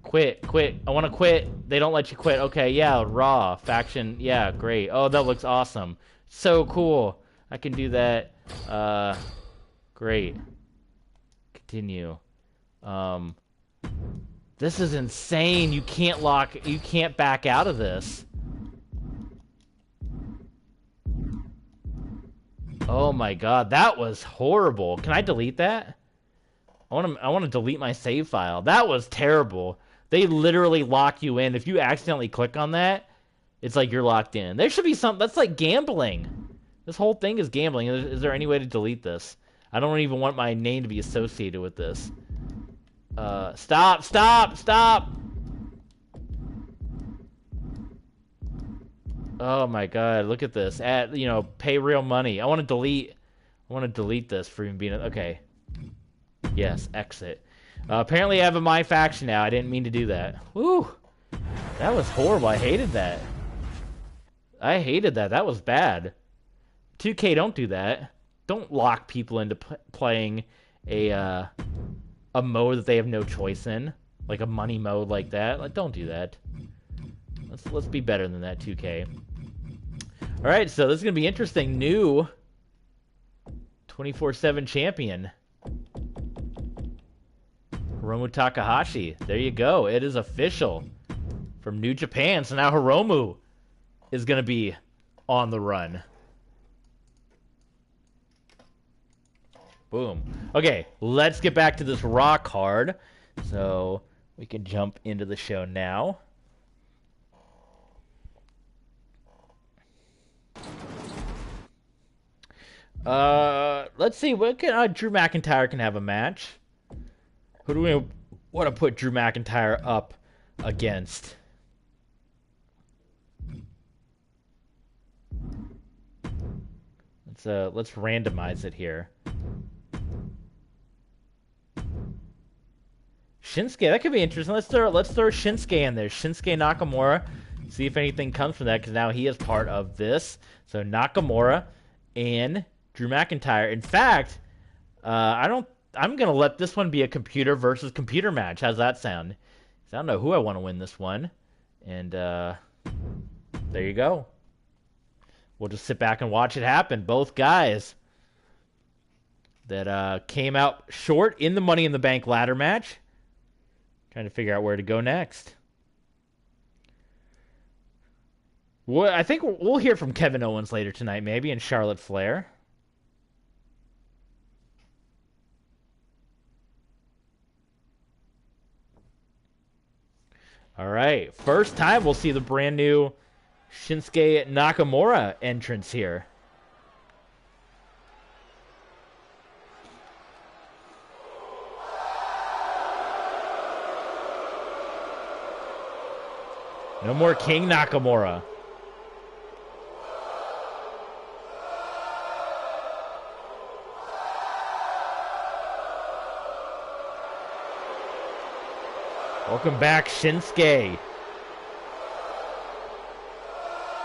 S1: Quit. I want to quit. They don't let you quit. Okay, yeah, Raw, Faction, yeah, great. Oh, that looks awesome. So cool. I can do that. Great. Continue. This is insane. You can't back out of this. Oh my god, that was horrible. Can I delete that? I want to delete my save file. That was terrible. They literally lock you in. If you accidentally click on that, it's like you're locked in. There should be something. That's like gambling. This whole thing is gambling. Is there any way to delete this? I don't even want my name to be associated with this. Stop! Oh my god, look at this. Pay real money. I want to delete this for even being okay. Yes, exit. Apparently I have a MyFaction now. I didn't mean to do that. Woo! That was horrible. I hated that. That was bad. 2K, don't do that. Don't lock people into playing a mode that they have no choice in, like a money mode like that. Like, don't do that. Let's be better than that, 2K. All right, so this is gonna be interesting. New 24/7 champion, Hiromu Takahashi. There you go. It is official from New Japan. So now Hiromu is gonna be on the run. Boom. Okay, let's get back to this Raw card. So we can jump into the show now. Let's see. What can Drew McIntyre can have a match? Who do we want to put Drew McIntyre up against? Let's randomize it here. Shinsuke, that could be interesting. Let's throw Shinsuke in there. Shinsuke Nakamura. See if anything comes from that, because now he is part of this. So Nakamura and Drew McIntyre. In fact, I'm gonna let this one be a computer versus computer match. How's that sound? So I don't know who I want to win this one. And there you go. We'll just sit back and watch it happen. Both guys that came out short in the Money in the Bank ladder match. Trying to figure out where to go next. Well, I think we'll hear from Kevin Owens later tonight, maybe, and Charlotte Flair. All right, first time we'll see the brand new Shinsuke Nakamura entrance here. No more King Nakamura. Welcome back, Shinsuke.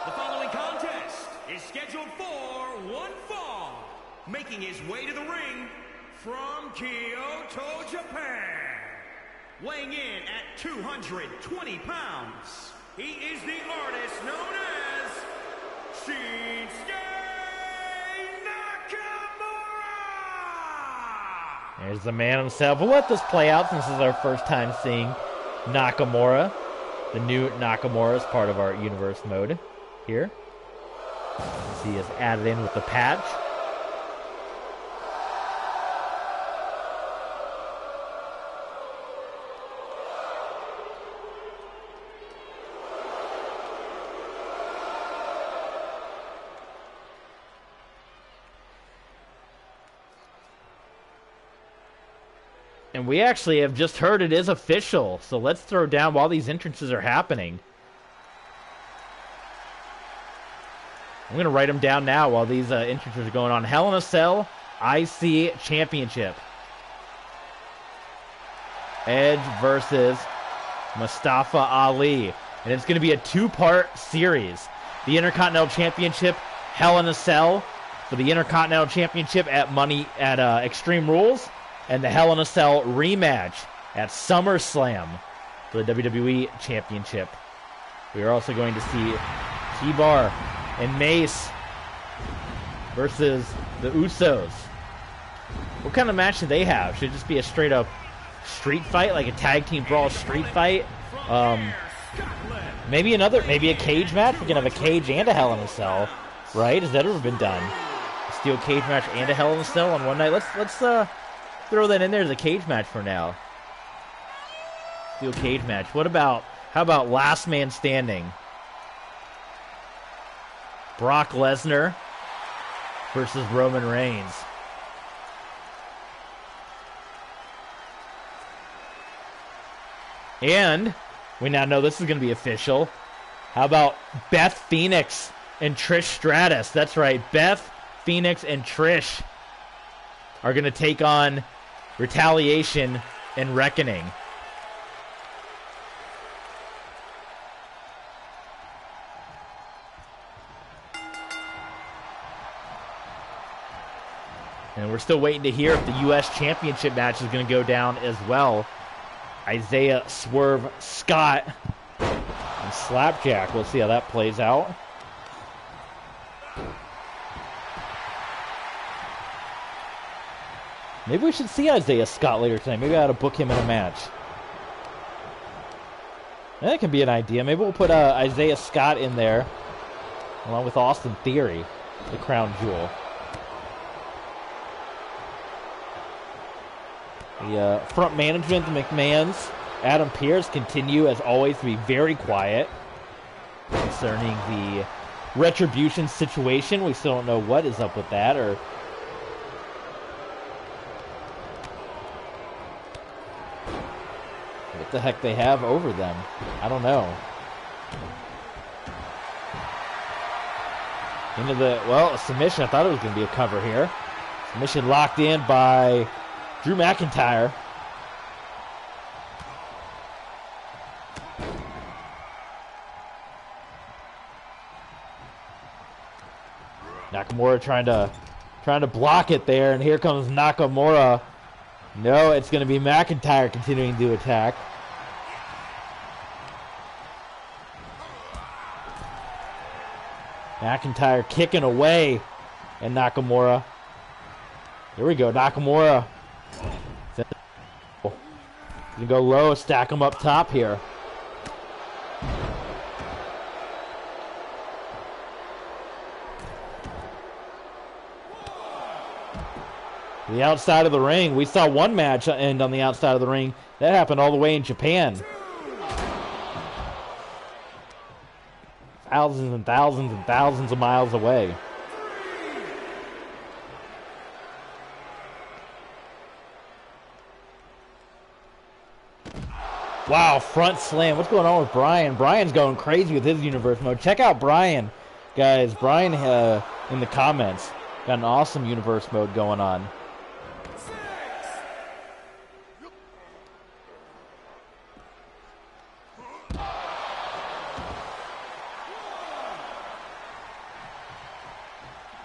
S2: The following contest is scheduled for one fall. Making his way to the ring from Kyoto, Japan. Weighing in at 220 pounds. He is the artist known as Shinsuke Nakamura!
S1: There's the man himself. We'll let this play out since this is our first time seeing Nakamura. The new Nakamura is part of our universe mode here. As he is added in with the patch. And we actually have just heard it is official. So let's throw down while these entrances are happening. I'm going to write them down now while these entrances are going on. Hell in a Cell IC Championship. Edge versus Mustafa Ali. And it's going to be a two-part series. The Intercontinental Championship, Hell in a Cell, for the Intercontinental Championship at Extreme Rules. And the Hell in a Cell rematch at SummerSlam for the WWE Championship. We are also going to see T-Bar and Mace versus the Usos. What kind of match do they have? Should it just be a straight-up street fight, like a tag team brawl street fight? Maybe a cage match? We can have a cage and a Hell in a Cell, right? Has that ever been done? A steel cage match and a Hell in a Cell on one night? Let's throw that in there as a cage match for now. Steel cage match. How about Last Man Standing? Brock Lesnar versus Roman Reigns. And we now know this is going to be official. How about Beth Phoenix and Trish Stratus? That's right, Beth Phoenix and Trish are going to take on Retaliation and Reckoning. And we're still waiting to hear if the U.S. Championship match is going to go down as well. Isaiah Swerve Scott and Slapjack. We'll see how that plays out. Maybe we should see Isaiah Scott later tonight. Maybe I ought to book him in a match. That could be an idea. Maybe we'll put Isaiah Scott in there along with Austin Theory, the crown jewel. The front management, the McMahons, Adam Pearce, continue as always to be very quiet concerning the Retribution situation. We still don't know what is up with that or what the heck they have over them. I don't know. Into the, well, a submission. I thought it was going to be a cover here. Submission locked in by Drew McIntyre. Nakamura trying to block it there, and here comes Nakamura. No, it's going to be McIntyre continuing to attack. McIntyre kicking away, and Nakamura. Here we go, Nakamura. Gonna go low, stack him up top here. The outside of the ring. We saw one match end on the outside of the ring. That happened all the way in Japan. Thousands and thousands and thousands of miles away. Wow, front slam. What's going on with Brian? Brian's going crazy with his universe mode. Check out Brian, guys. Brian in the comments got an awesome universe mode going on.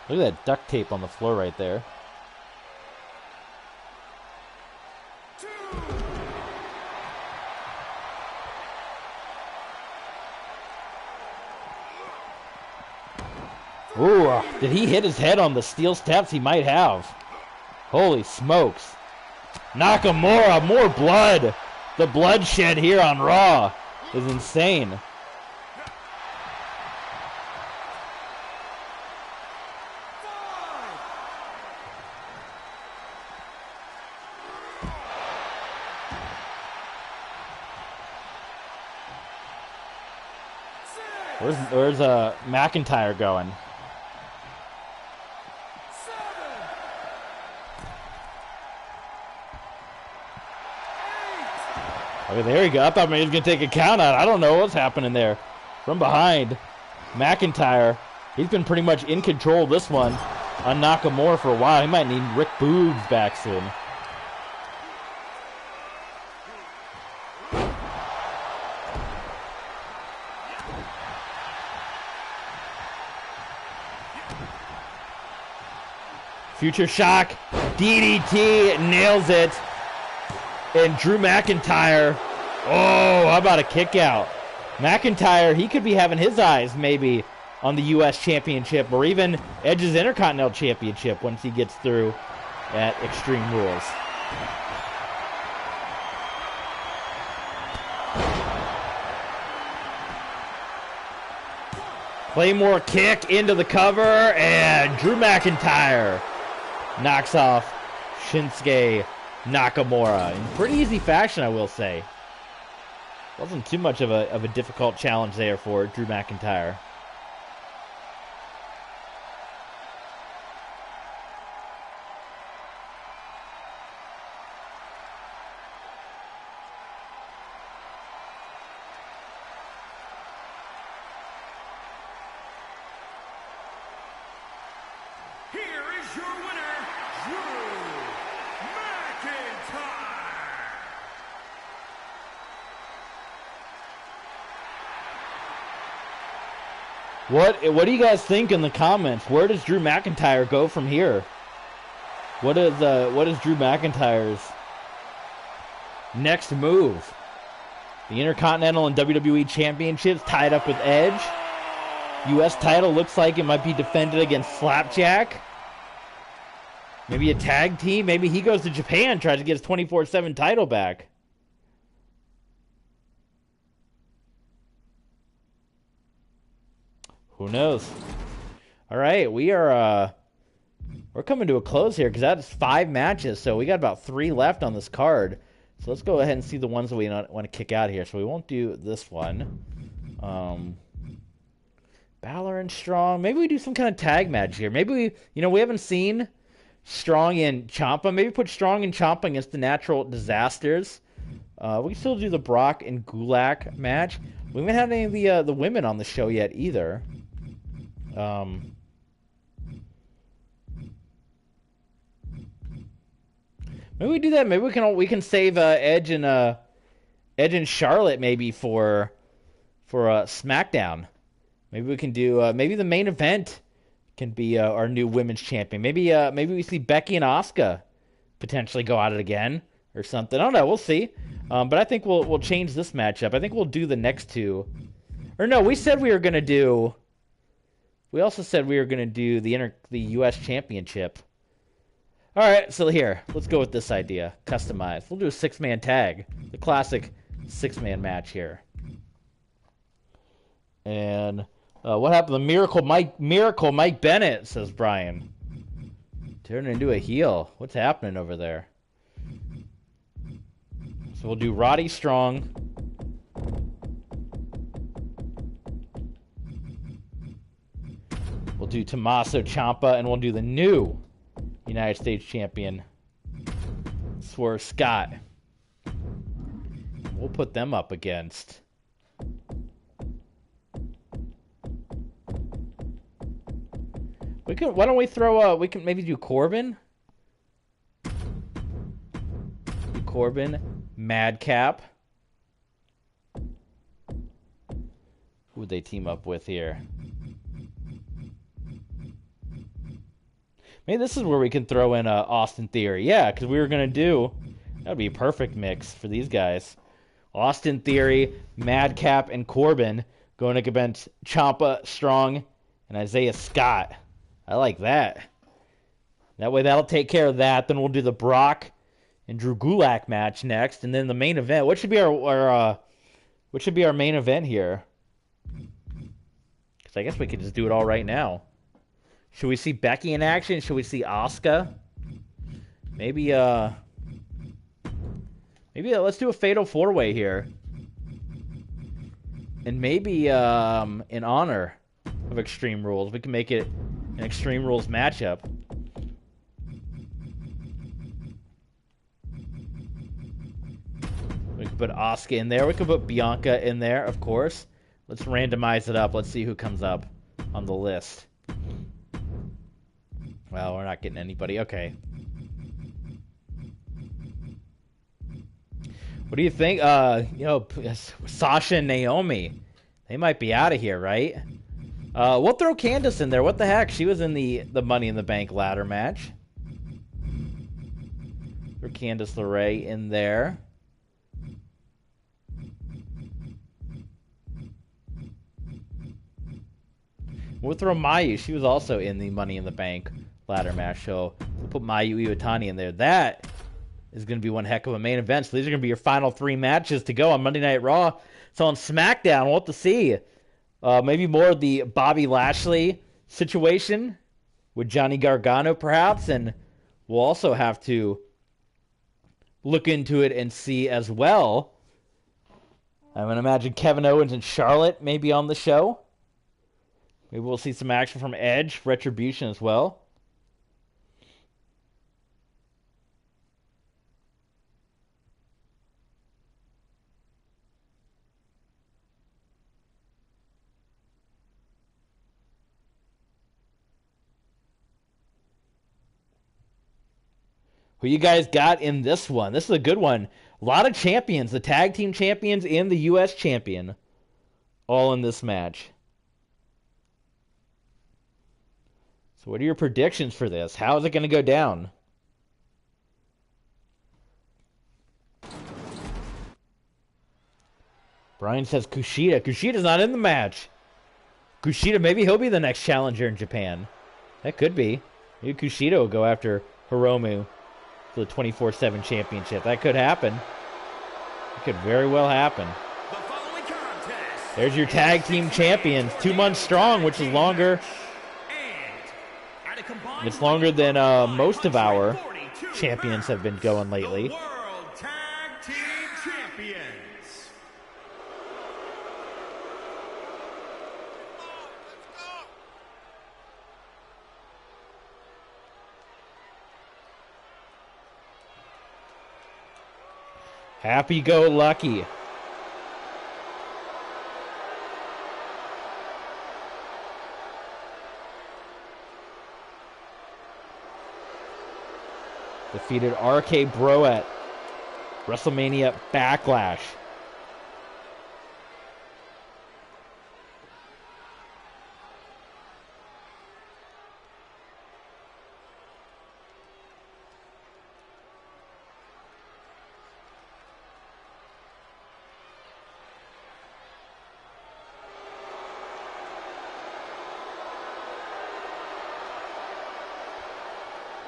S1: Look at that duct tape on the floor right there. Ooh, did he hit his head on the steel steps? He might have. Holy smokes. Nakamura, more blood. The bloodshed here on Raw is insane. Where's McIntyre going? Okay, there you go. I thought maybe he was going to take a count out. I don't know what's happening there. From behind, McIntyre, he's been pretty much in control of this one on Nakamura for a while. He might need Rick Boogs back soon. Future shock, DDT, nails it. And Drew McIntyre, oh, how about a kick out? McIntyre, he could be having his eyes maybe on the U.S. Championship or even Edge's Intercontinental Championship once he gets through at Extreme Rules. Claymore kick into the cover, and Drew McIntyre knocks off Shinsuke Nakamura in pretty easy fashion, I will say. Wasn't too much of a difficult challenge there for Drew McIntyre. What do you guys think in the comments? Where does Drew McIntyre go from here? What is Drew McIntyre's next move? The Intercontinental and WWE Championships tied up with Edge. U.S. title looks like it might be defended against Slapjack. Maybe a tag team. Maybe he goes to Japan, tries to get his 24/7 title back. Who knows? All right, we're coming to a close here because that's 5 matches, so we got about 3 left on this card. So let's go ahead and see the ones that we want to kick out here. So we won't do this one. Balor and Strong. Maybe we do some kind of tag match here. Maybe we haven't seen Strong and Ciampa. Maybe put Strong and Ciampa against the Natural Disasters. We can still do the Brock and Gulak match. We haven't had any of the women on the show yet either. Maybe we do that. Maybe we can save Edge and Charlotte maybe for SmackDown. Maybe we can do maybe the main event can be our new women's champion. Maybe we see Becky and Asuka potentially go at it again or something. I don't know. We'll see. But I think we'll change this matchup. I think we'll do the next 2. Or no, we said we were gonna do We also said we were going to do the U.S. Championship. All right, so here, let's go with this idea. Customize. We'll do a 6-man tag. The classic 6-man match here. And what happened to Miracle Mike Bennett, says Brian. Turned into a heel. What's happening over there? So we'll do Roddy Strong. We'll do Tommaso Ciampa, and we'll do the new United States champion, Swerve Scott. We'll put them up against why don't we throw we can maybe do Corbin? Madcap. Who would they team up with here? Maybe this is where we can throw in Austin Theory. Yeah, because we were going to do... That would be a perfect mix for these guys. Austin Theory, Madcap, and Corbin going against Ciampa, Strong, and Isaiah Scott. I like that. That way that'll take care of that. Then we'll do the Brock and Drew Gulak match next. And then the main event. What should be our main event here? Because I guess we could just do it all right now. Should we see Becky in action? Should we see Asuka? Maybe let's do a fatal 4-way here. And maybe in honor of Extreme Rules, we can make it an Extreme Rules matchup. We can put Asuka in there. We can put Bianca in there, of course. Let's randomize it up. Let's see who comes up on the list. Well, we're not getting anybody. Okay. What do you think? Sasha and Naomi. They might be out of here, right? We'll throw Candice in there. What the heck? She was in the Money in the Bank ladder match. Throw Candice LeRae in there. We'll throw Mayu. She was also in the Money in the Bank ladder match, so we'll put Mayu Iwatani in there. That is going to be one heck of a main event. So these are going to be your final 3 matches to go on Monday Night Raw. So on SmackDown, we'll have to see. Maybe more of the Bobby Lashley situation with Johnny Gargano, perhaps, and we'll also have to look into it and see as well. I'm going to imagine Kevin Owens and Charlotte may be on the show. Maybe we'll see some action from Edge, Retribution as well. Who you guys got in this one? This is a good one. A lot of champions. The tag team champions and the U.S. champion. All in this match. So what are your predictions for this? How is it going to go down? Brian says Kushida. Kushida's not in the match. Kushida, maybe he'll be the next challenger in Japan. That could be. Maybe Kushida will go after Hiromu for the 24/7 championship. That could happen. It could very well happen. There's your tag team champions. 2 months strong, which is longer. It's longer than most of our champions have been going lately.
S2: World Tag Team Champions.
S1: Happy-go-lucky. Defeated RK Bro at WrestleMania Backlash.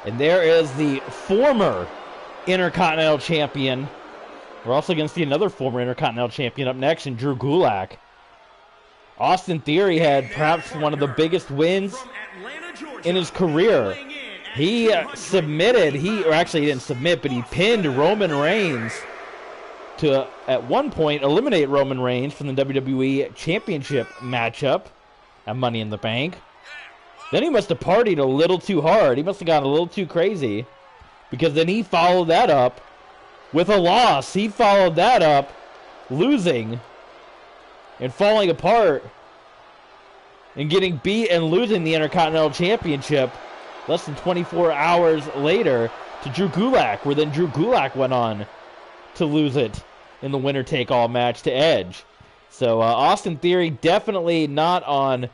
S1: And there is the former Intercontinental Champion. We're also going to see another former Intercontinental Champion up next in Drew Gulak. Austin Theory had perhaps one of the biggest wins in his career. He submitted, or actually he didn't submit, but he pinned Roman Reigns to, at one point, eliminate Roman Reigns from the WWE Championship matchup at Money in the Bank. Then he must have partied a little too hard. He must have gotten a little too crazy, because then he followed that up with a loss. He followed that up losing and falling apart and getting beat and losing the Intercontinental Championship less than 24 hours later to Drew Gulak, where then Drew Gulak went on to lose it in the winner-take-all match to Edge. So Austin Theory definitely not on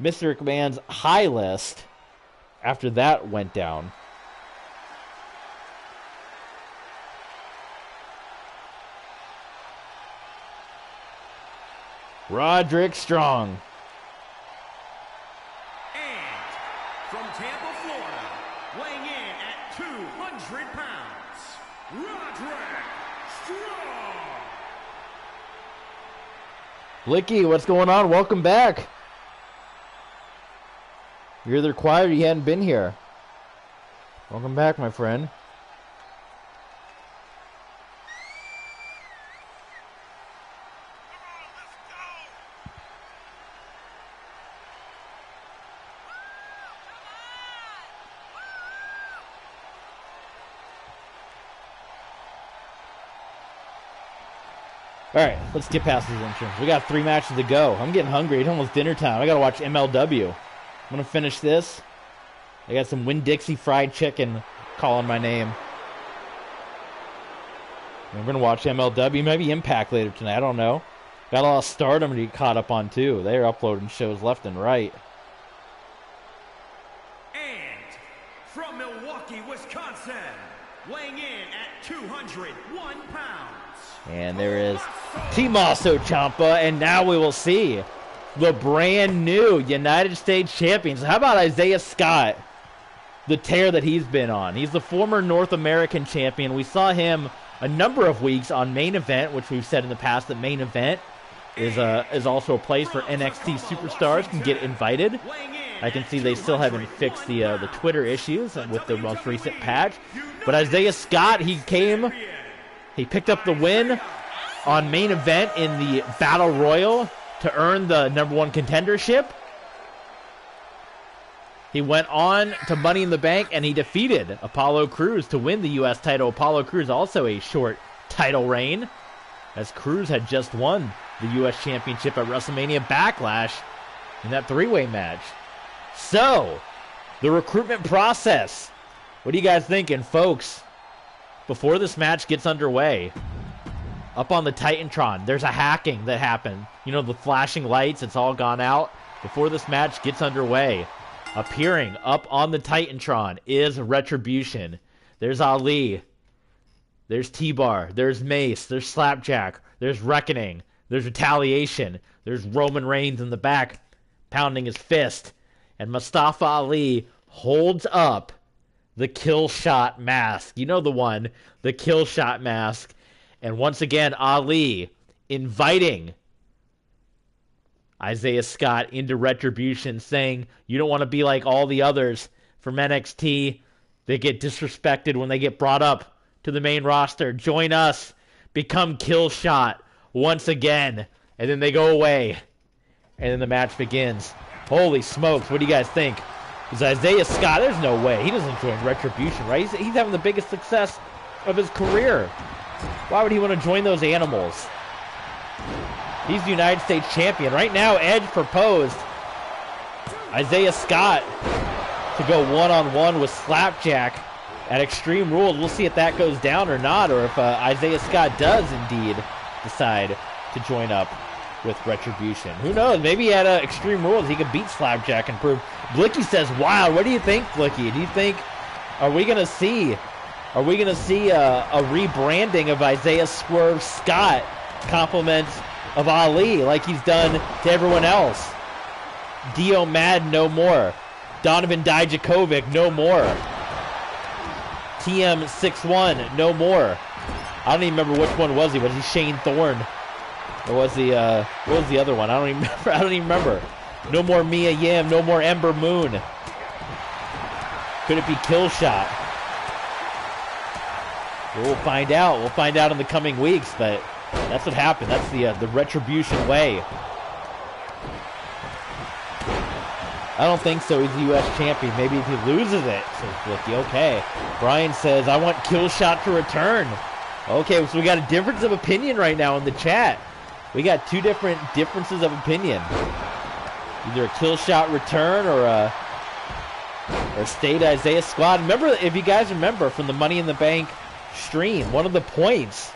S1: Mr. McMahon's high list after that went down. Roderick Strong.
S2: And from Tampa, Florida, weighing in at 200 pounds, Roderick Strong.
S1: Blicky, what's going on? Welcome back. You're either quiet or you hadn't been here. Welcome back, my friend. All right, let's get past these entrants. We got 3 matches to go. I'm getting hungry. It's almost dinner time. I got to watch MLW. I'm going to finish this. I got some Winn-Dixie fried chicken calling my name. And we're going to watch MLW, maybe Impact later tonight. I don't know. Got a lot of Stardom to get caught up on, too. They're uploading shows left and right.
S2: And from Milwaukee, Wisconsin, weighing in at 201 pounds.
S1: And there is Tommaso Ciampa, and now we will see the brand new United States Champions. How about Isaiah Scott? The tear that he's been on. He's the former North American champion. We saw him a number of weeks on Main Event, which we've said in the past that Main Event is also a place where NXT superstars can get invited. I can see they still haven't fixed the Twitter issues with the most recent patch. But Isaiah Scott, he picked up the win on Main Event in the Battle Royal to earn the #1 contendership. He went on to Money in the Bank, and he defeated Apollo Crews to win the U.S. title. Apollo Crews also a short title reign, as Crews had just won the U.S. Championship at WrestleMania Backlash in that 3-way match. So, the recruitment process. What are you guys thinking, folks? Before this match gets underway, up on the Titantron, there's a hacking that happened. You know, the flashing lights, it's all gone out. Before this match gets underway, appearing up on the Titantron is Retribution. There's Ali. There's T-Bar. There's Mace. There's Slapjack. There's Reckoning. There's Retaliation. There's Roman Reigns in the back pounding his fist. And Mustafa Ali holds up the kill shot mask. You know the one, the kill shot mask. And once again, Ali inviting Isaiah Scott into Retribution, saying, you don't want to be like all the others from NXT. They get disrespected when they get brought up to the main roster. Join us. Become kill shot once again. And then they go away. And then the match begins. Holy smokes, what do you guys think? Is Isaiah Scott, there's no way. He doesn't join Retribution, right? He's having the biggest success of his career. Why would he want to join those animals? He's the United States Champion. Right now, Edge proposed Isaiah Scott to go one-on-one with Slapjack at Extreme Rules. We'll see if that goes down or not, or if Isaiah Scott does indeed decide to join up with Retribution. Who knows? Maybe at Extreme Rules he could beat Slapjack and prove. Blicky says, wow, what do you think, Blicky? Do you think, are we going to see a rebranding of Isaiah Swerve Scott compliments of Ali like he's done to everyone else? Dio Madden, no more. Donovan Dijakovic, no more. TM61, no more. I don't even remember which one was he. Was he Shane Thorne? Or was he, what was the other one? I don't even remember. No more Mia Yim, no more Ember Moon. Could it be Killshot? We'll find out. We'll find out in the coming weeks, but that's what happened. That's the Retribution way. I don't think so. He's the U.S. champion. Maybe if he loses it, says Blicky. Okay. Brian says, I want Killshot to return. Okay, so we got a difference of opinion right now in the chat. We got two different differences of opinion. Either a Killshot return or stayed Isaiah squad. Remember, if you guys remember from the Money in the Bank stream, one of the points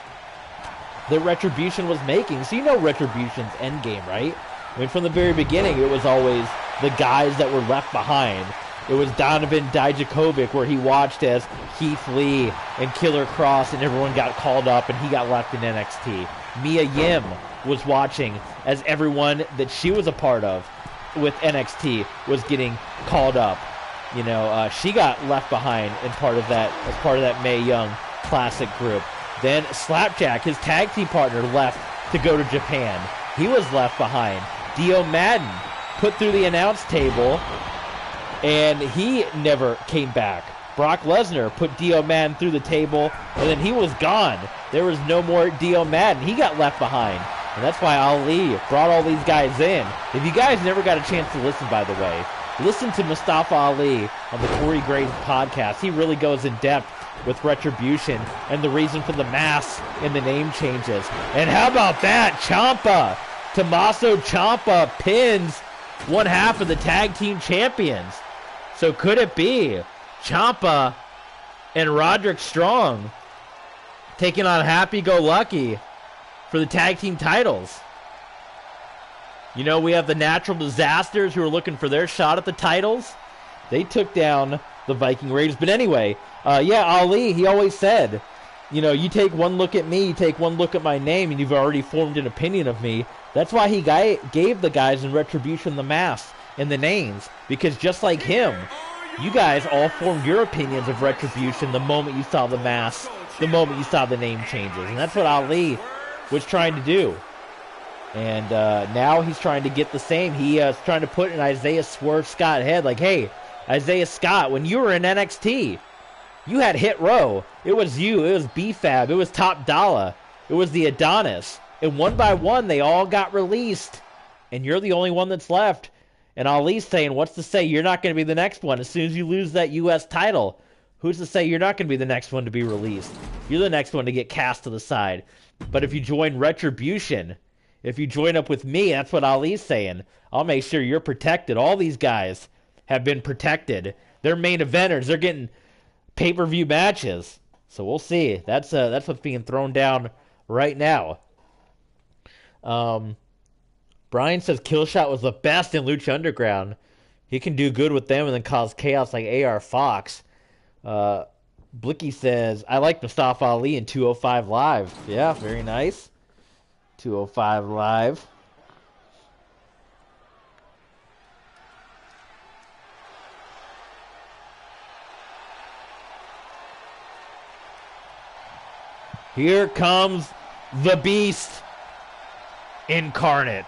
S1: that Retribution was making. So you know Retribution's endgame, right? I mean, from the very beginning, it was always the guys that were left behind. It was Donovan Dijakovic, where he watched as Keith Lee and Killer Cross and everyone got called up and he got left in NXT. Mia Yim was watching as everyone that she was a part of with NXT was getting called up. You know, she got left behind in part of that, as part of that Mae Young Classic group. Then Slapjack, his tag team partner, left to go to Japan. He was left behind. Dio Madden put through the announce table, and he never came back. Brock Lesnar put Dio Madden through the table, and then he was gone. There was no more Dio Madden. He got left behind. And that's why Ali brought all these guys in. If you guys never got a chance to listen, by the way, listen to Mustafa Ali on the Corey Graves podcast. He really goes in depth with Retribution and the reason for the mask and the name changes. And how about that? Ciampa, Tommaso Ciampa pins one half of the tag team champions. So could it be Ciampa and Roderick Strong taking on Happy Go Lucky for the tag team titles? You know, we have the Natural Disasters who are looking for their shot at the titles. They took down the Viking Raiders. But anyway, yeah, Ali, he always said, you know, you take one look at me, you take one look at my name, and you've already formed an opinion of me. That's why he gave the guys in Retribution the masks and the names. Because just like him, you guys all formed your opinions of Retribution the moment you saw the masks, the moment you saw the name changes. And that's what Ali was trying to do. And now he's trying to get the same. He is trying to put in Isaiah Swerve Scott head, like, hey, Isaiah Scott, when you were in NXT, you had Hit Row. It was you. It was B-Fab. It was Top Dollar. It was the Adonis. And one by one, they all got released. And you're the only one that's left. And Ali's saying, what's to say you're not going to be the next one? As soon as you lose that U.S. title, who's to say you're not going to be the next one to be released? You're the next one to get cast to the side. But if you join Retribution, if you join up with me, that's what Ali's saying, I'll make sure you're protected. All these guys have been protected. They're main eventers. They're getting pay-per-view matches. So we'll see. That's what's being thrown down right now. Brian says Killshot was the best in Lucha Underground. He can do good with them and then cause chaos like AR Fox. Blicky says, I like Mustafa Ali in 205 Live. Yeah, very nice. 205 Live. Here comes the Beast incarnate.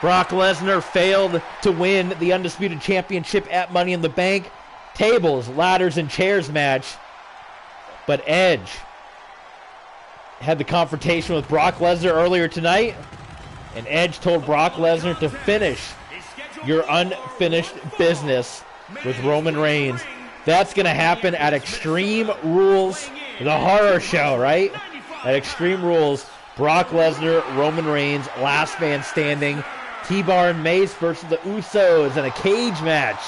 S1: Brock Lesnar failed to win the Undisputed Championship at Money in the Bank. Tables, ladders, and chairs match. But Edge had the confrontation with Brock Lesnar earlier tonight. And Edge told Brock Lesnar to finish your unfinished business with Roman Reigns. That's going to happen at Extreme Rules, the horror show, right? At Extreme Rules, Brock Lesnar, Roman Reigns, last man standing. T-Bar and Mace versus the Usos in a cage match.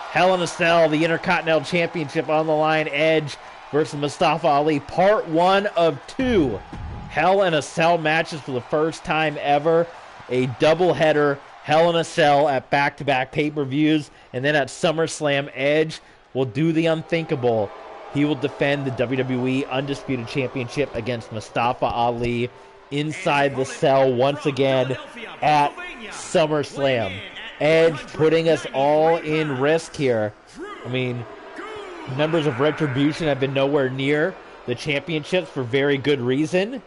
S1: Hell in a Cell, the Intercontinental Championship on the line. Edge versus Mustafa Ali. Part 1 of 2 Hell in a Cell matches for the first time ever. A doubleheader Hell in a Cell at back-to-back pay-per-views. And then at SummerSlam, Edge will do the unthinkable. He will defend the WWE Undisputed Championship against Mustafa Ali inside the cell once again at SummerSlam. Edge putting us all in risk here. I mean, Members of Retribution have been nowhere near the championships for very good reason.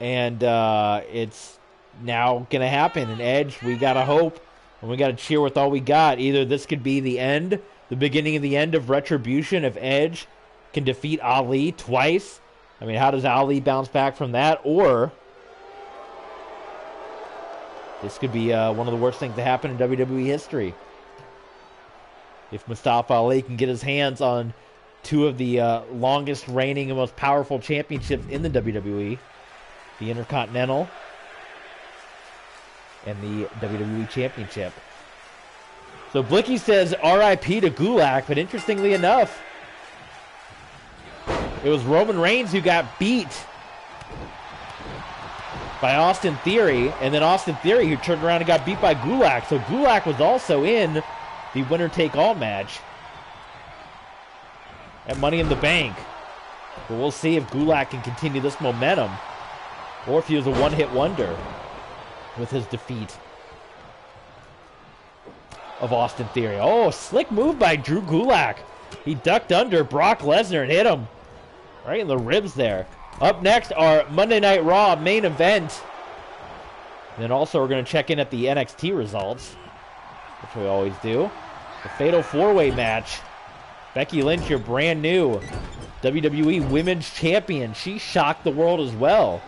S1: And it's now going to happen. And Edge, we got to hope, and we got to cheer with all we got. Either this could be the end, the beginning of the end of Retribution, if Edge can defeat Ali twice. I mean, how does Ali bounce back from that? Or this could be one of the worst things to happen in WWE history. If Mustafa Ali can get his hands on two of the longest reigning and most powerful championships in the WWE, the Intercontinental and the WWE Championship. So Blicky says RIP to Gulak, but interestingly enough, it was Roman Reigns who got beat by Austin Theory, and then Austin Theory who turned around and got beat by Gulak. So Gulak was also in the winner-take-all match at Money in the Bank. But we'll see if Gulak can continue this momentum, or if he was a one-hit wonder with his defeat of Austin Theory. Oh, slick move by Drew Gulak. He ducked under Brock Lesnar and hit him right in the ribs there. Up next, our Monday Night Raw main event. And then also we're going to check in at the NXT results, which we always do. The Fatal 4-Way match. Becky Lynch, your brand new WWE Women's Champion. She shocked the world as well,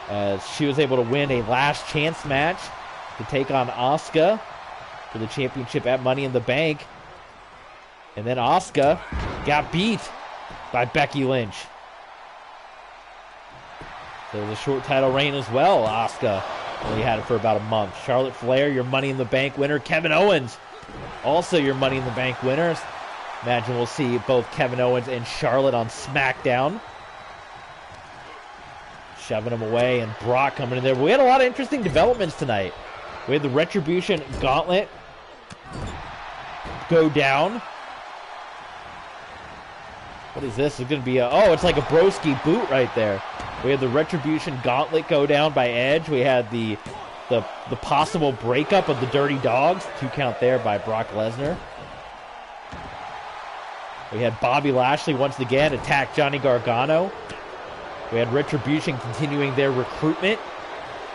S1: as she was able to win a last chance match to take on Asuka for the championship at Money in the Bank. And then Asuka got beat by Becky Lynch. There was a short title reign as well. Asuka only had it for about a month. Charlotte Flair, your Money in the Bank winner. Kevin Owens, also your Money in the Bank winners. Imagine we'll see both Kevin Owens and Charlotte on SmackDown, shoving him away, and Brock coming in there. But we had a lot of interesting developments tonight. We had the Retribution Gauntlet go down. What is this? It's going to be it's like a broski boot right there. We had the Retribution Gauntlet go down by Edge. We had the possible breakup of the Dirty Dogs. 2 count there by Brock Lesnar. We had Bobby Lashley once again attack Johnny Gargano. We had Retribution continuing their recruitment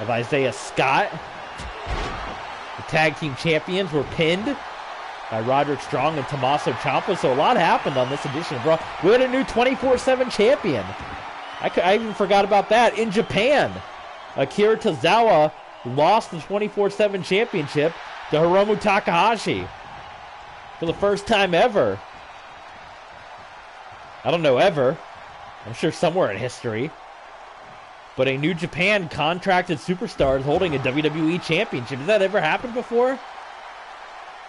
S1: of Isaiah Scott. The tag team champions were pinned by Roderick Strong and Tommaso Ciampa. So a lot happened on this edition of Raw. We had a new 24/7 champion. I even forgot about that. In Japan, Akira Tozawa lost the 24/7 championship to Hiromu Takahashi for the first time ever. I don't know ever. I'm sure somewhere in history. But a New Japan contracted superstar is holding a WWE championship. Has that ever happened before?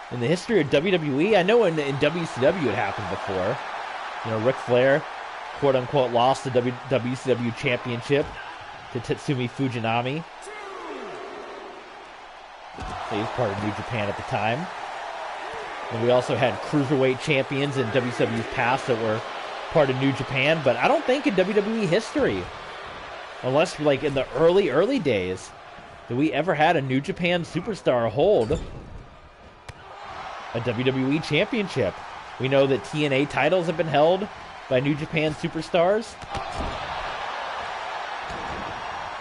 S1: In the history of WWE? I know in WCW it happened before. You know, Ric Flair, quote-unquote, lost the WCW championship to Tatsumi Fujinami. He was part of New Japan at the time. And we also had cruiserweight champions in WCW's past that were part of New Japan, but I don't think in WWE history, unless like in the early days, that we ever had a New Japan superstar hold a WWE championship. We know that TNA titles have been held by New Japan superstars.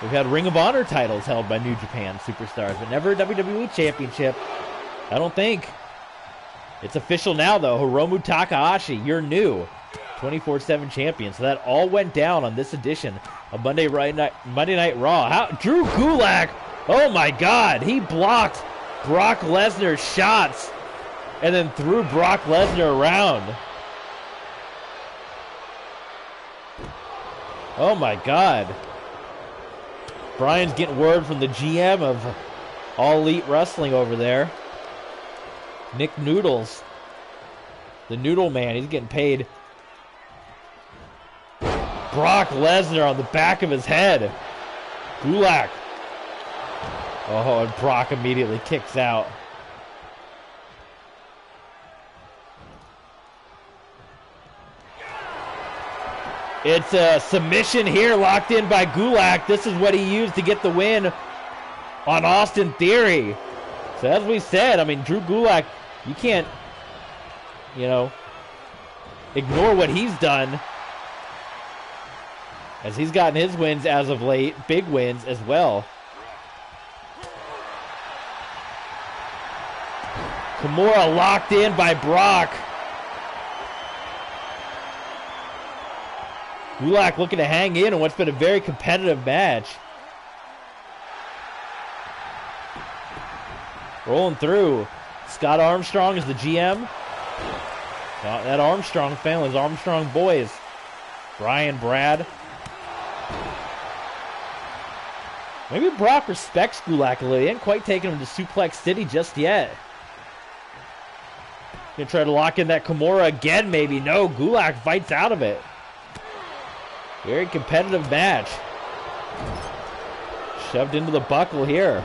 S1: We've had Ring of Honor titles held by New Japan superstars, but never a WWE championship. I don't think. It's official now, though. Hiromu Takahashi, your new 24/7 champion. So that all went down on this edition of Monday Night Raw. Drew Gulak, oh my God, he blocked Brock Lesnar's shots and then threw Brock Lesnar around. Oh my God. Brian's getting word from the GM of All Elite Wrestling over there. Nick Noodles, the Noodle Man, he's getting paid. Brock Lesnar on the back of his head. Gulak. Oh, and Brock immediately kicks out. It's a submission here, locked in by Gulak. This is what he used to get the win on Austin Theory. So as we said, I mean, Drew Gulak, you can't, ignore what he's done, as he's gotten his wins as of late, big wins as well. Nakamura locked in by Brock. Gulak looking to hang in what's been a very competitive match. Rolling through. Scott Armstrong is the GM. That Armstrong family is Armstrong boys. Brian, Brad. Maybe Brock respects Gulak a little. He ain't quite taken him to Suplex City just yet. Gonna try to lock in that Kimura again, maybe. No, Gulak fights out of it. Very competitive match. Shoved into the buckle here.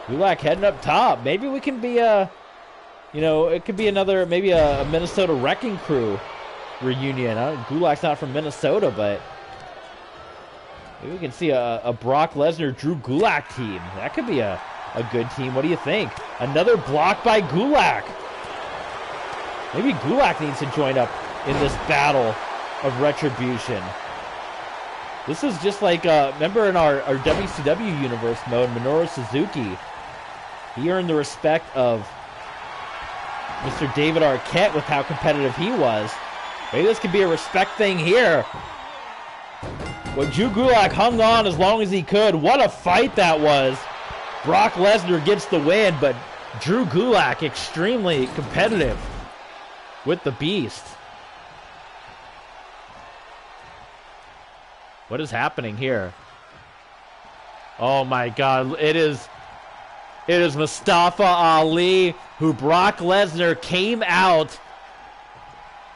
S1: Gulak heading up top. Maybe we can be it could be another, maybe a Minnesota Wrecking Crew reunion. Gulak's not from Minnesota, but maybe we can see a Brock Lesnar, Drew Gulak team. That could be a good team. What do you think? Another block by Gulak. Maybe Gulak needs to join up in this battle of Retribution. This is just like, remember in our WCW universe mode, Minoru Suzuki, he earned the respect of Mr. David Arquette with how competitive he was. Maybe this could be a respect thing here. Well, Drew Gulak hung on as long as he could. What a fight that was. Brock Lesnar gets the win, but Drew Gulak extremely competitive with the Beast. What is happening here? Oh my God, it is Mustafa Ali, who Brock Lesnar came out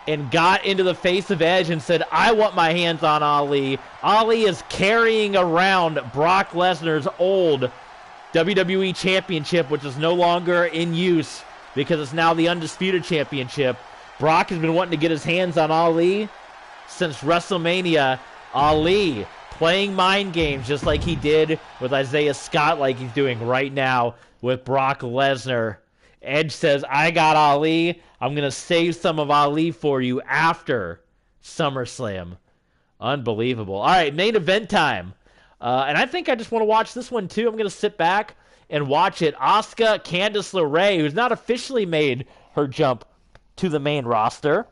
S1: and got into the face of Edge and said, I want my hands on Ali. Ali is carrying around Brock Lesnar's old WWE Championship, which is no longer in use because it's now the Undisputed Championship. Brock has been wanting to get his hands on Ali since WrestleMania. Ali playing mind games just like he did with Isaiah Scott, like he's doing right now with Brock Lesnar. Edge says, I got Ali. I'm going to save some of Ali for you after SummerSlam. Unbelievable. All right, main event time. And I think I just want to watch this one too. I'm going to sit back and watch it. Asuka, Candice LeRae, who's not officially made her jump to the main roster,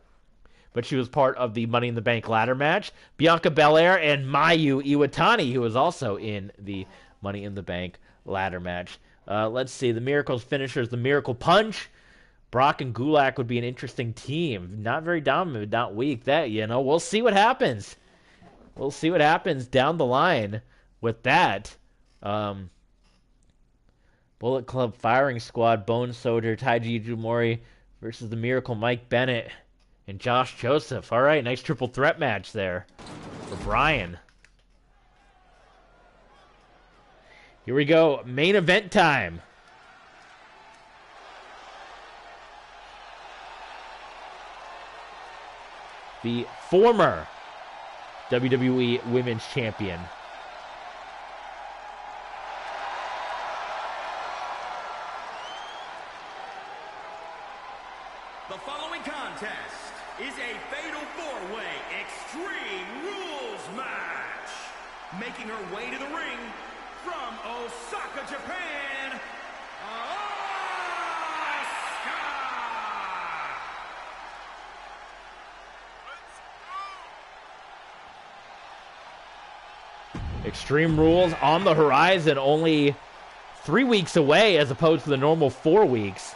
S1: but she was part of the Money in the Bank ladder match. Bianca Belair and Mayu Iwatani, who was also in the Money in the Bank ladder match. Let's see. The Miracle's finisher is the Miracle Punch. Brock and Gulak would be an interesting team. Not very dominant, not weak. We'll see what happens. We'll see what happens down the line with that. Bullet Club Firing Squad, Bone Soldier, Taiji Ijimori versus the Miracle Mike Bennett and Josh Joseph. All right, nice triple threat match there for Brian. Here we go, main event time. The former WWE Women's Champion.
S2: The following contest is a fatal four-way Extreme Rules match. Making her way to the ring from Osaka, Japan,
S1: Extreme Rules on the horizon, only 3 weeks away as opposed to the normal 4 weeks.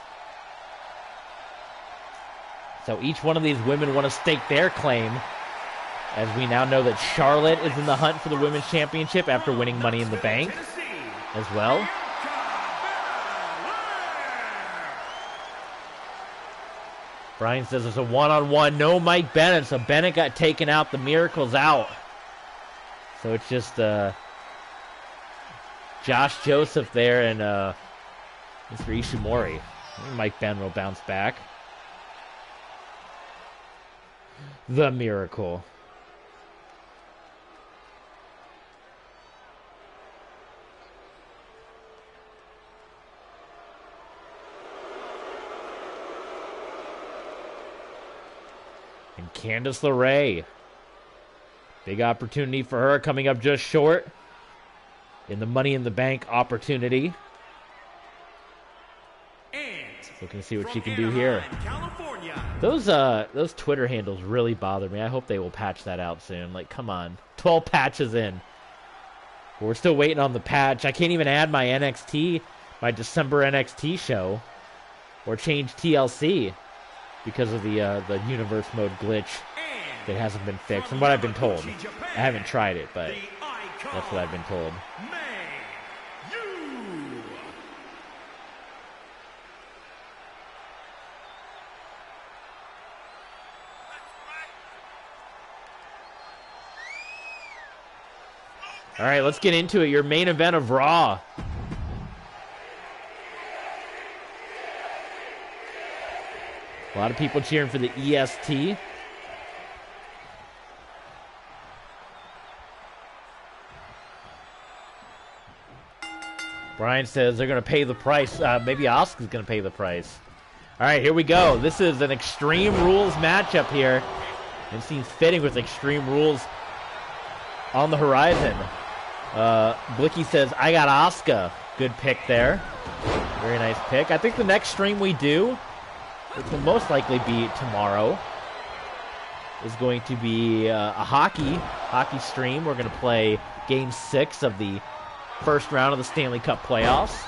S1: So each one of these women want to stake their claim, as we now know that Charlotte is in the hunt for the Women's Championship after winning Money in the Bank as well. Brian says there's a one-on-one, no Mike Bennett, so Bennett got taken out, the Miracle's out. So it's just Josh Joseph there and Mr. Ishimori. Mike Bennett will bounce back. The Miracle. Candice LeRae. Big opportunity for her, coming up just short in the Money in the Bank opportunity. Looking to see what she can do here. Those Twitter handles really bother me. I hope they will patch that out soon. Like, come on. 12 patches in. We're still waiting on the patch. I can't even add my December NXT show, or change TLC because of the universe mode glitch that hasn't been fixed. From what I've been told. I haven't tried it, but that's what I've been told. All right, let's get into it. Your main event of Raw. A lot of people cheering for the EST. Brian says they're going to pay the price. Maybe Asuka's going to pay the price. All right, here we go. This is an Extreme Rules matchup here. It seems fitting with Extreme Rules on the horizon. Blicky says, I got Asuka. Good pick there. Very nice pick. I think the next stream we do, which will most likely be tomorrow, is going to be a hockey stream. We're going to play Game 6 of the first round of the Stanley Cup playoffs.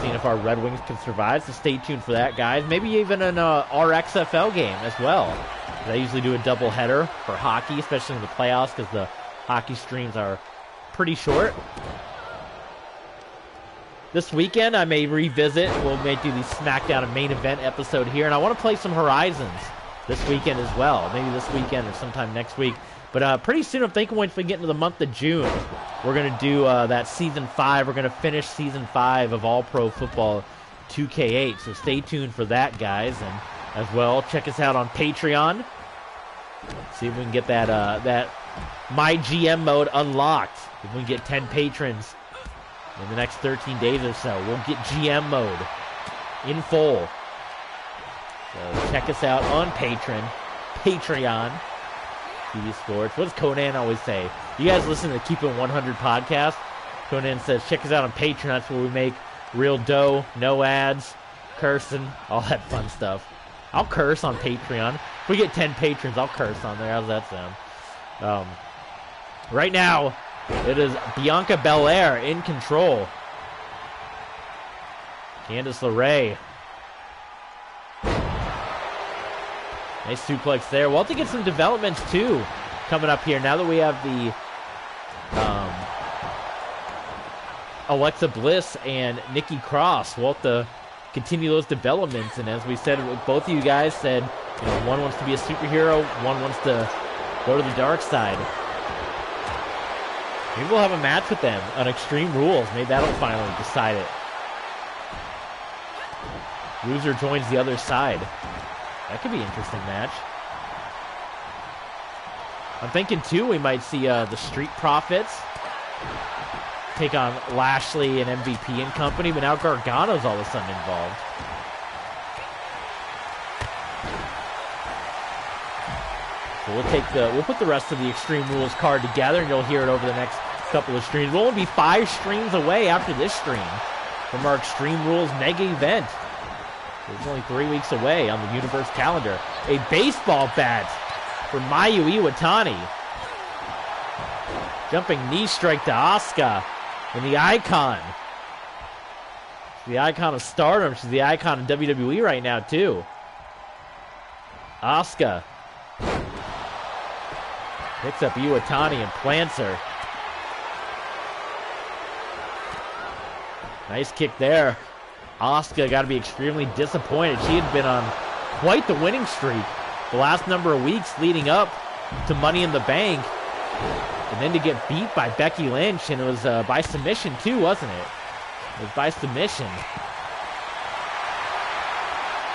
S1: Seeing if our Red Wings can survive, so stay tuned for that, guys. Maybe even an RXFL game as well. I usually do a double header for hockey, especially in the playoffs, because the hockey streams are pretty short. This weekend, I may revisit. We may do the SmackDown and main event episode here, and I want to play some Horizons this weekend as well. Maybe this weekend or sometime next week. But pretty soon, I'm thinking once we get into the month of June, we're going to do that Season 5. We're going to finish Season 5 of All Pro Football 2K8. So stay tuned for that, guys. And as well, check us out on Patreon. See if we can get that My GM mode unlocked. If we can get 10 patrons in the next 13 days or so, we'll get GM mode in full. So check us out on Patreon. TV Sports. What does Conan always say? You guys listen to the Keep It 100 podcast? Conan says, check us out on Patreon. That's where we make real dough, no ads, cursing, all that fun stuff. I'll curse on Patreon. If we get 10 patrons, I'll curse on there. How's that sound? Right now, it is Bianca Belair in control. Candice LeRae. Nice suplex there. We'll have to get some developments, too, coming up here. Now that we have the Alexa Bliss and Nikki Cross, we'll have to continue those developments. And as we said, both of you guys said, you know, one wants to be a superhero, one wants to go to the dark side. Maybe we'll have a match with them on Extreme Rules. Maybe that'll finally decide it. Loser joins the other side. That could be an interesting match. I'm thinking, too, we might see the Street Profits take on Lashley and MVP and company, but now Gargano's all of a sudden involved. So we'll put the rest of the Extreme Rules card together, and you'll hear it over the next couple of streams. We'll only be 5 streams away after this stream from our Extreme Rules mega event. It's only 3 weeks away on the universe calendar. A baseball bat for Mayu Iwatani. Jumping knee strike to Asuka. And the icon. She's the icon of Stardom. She's the icon of WWE right now, too. Asuka picks up Iwatani and plants her. Nice kick there. Asuka got to be extremely disappointed. She had been on quite the winning streak the last number of weeks leading up to Money in the Bank. And then to get beat by Becky Lynch, and it was by submission too, wasn't it? It was by submission.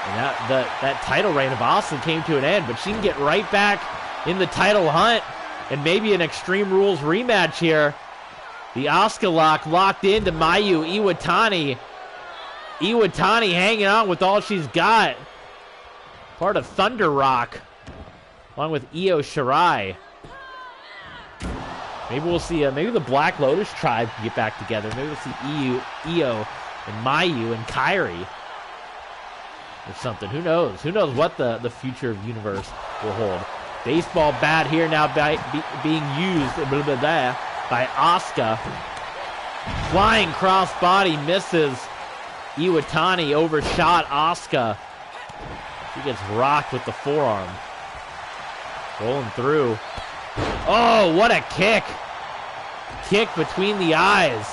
S1: And that title reign of Asuka came to an end, but she can get right back in the title hunt, and maybe an Extreme Rules rematch here. The Asuka lock locked into Mayu Iwatani. Iwatani hanging on with all she's got. Part of Thunder Rock. along with Io Shirai. Maybe we'll see, maybe the Black Lotus tribe can get back together. Maybe we'll see Io and Mayu and Kairi or something. Who knows? Who knows what the future of Universe will hold. Baseball bat here now being used by Asuka. Flying crossbody misses. Iwatani overshot Asuka. She gets rocked with the forearm. Rolling through. Oh, what a kick. Kick between the eyes.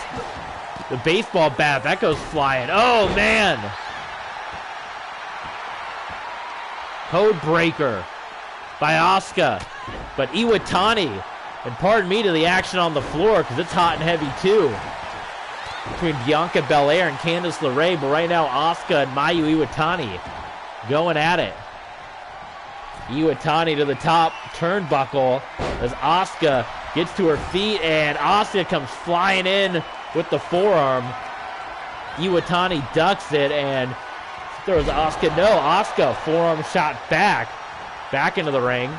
S1: The baseball bat, that goes flying. Oh, man. Code breaker by Asuka. But Iwatani, and pardon me to the action on the floor because it's hot and heavy too. Between Bianca Belair and Candice LeRae, but right now Asuka and Mayu Iwatani going at it. Iwatani to the top turnbuckle as Asuka gets to her feet, and Asuka comes flying in with the forearm. Iwatani ducks it and throws Asuka. No, Asuka forearm shot back into the ring.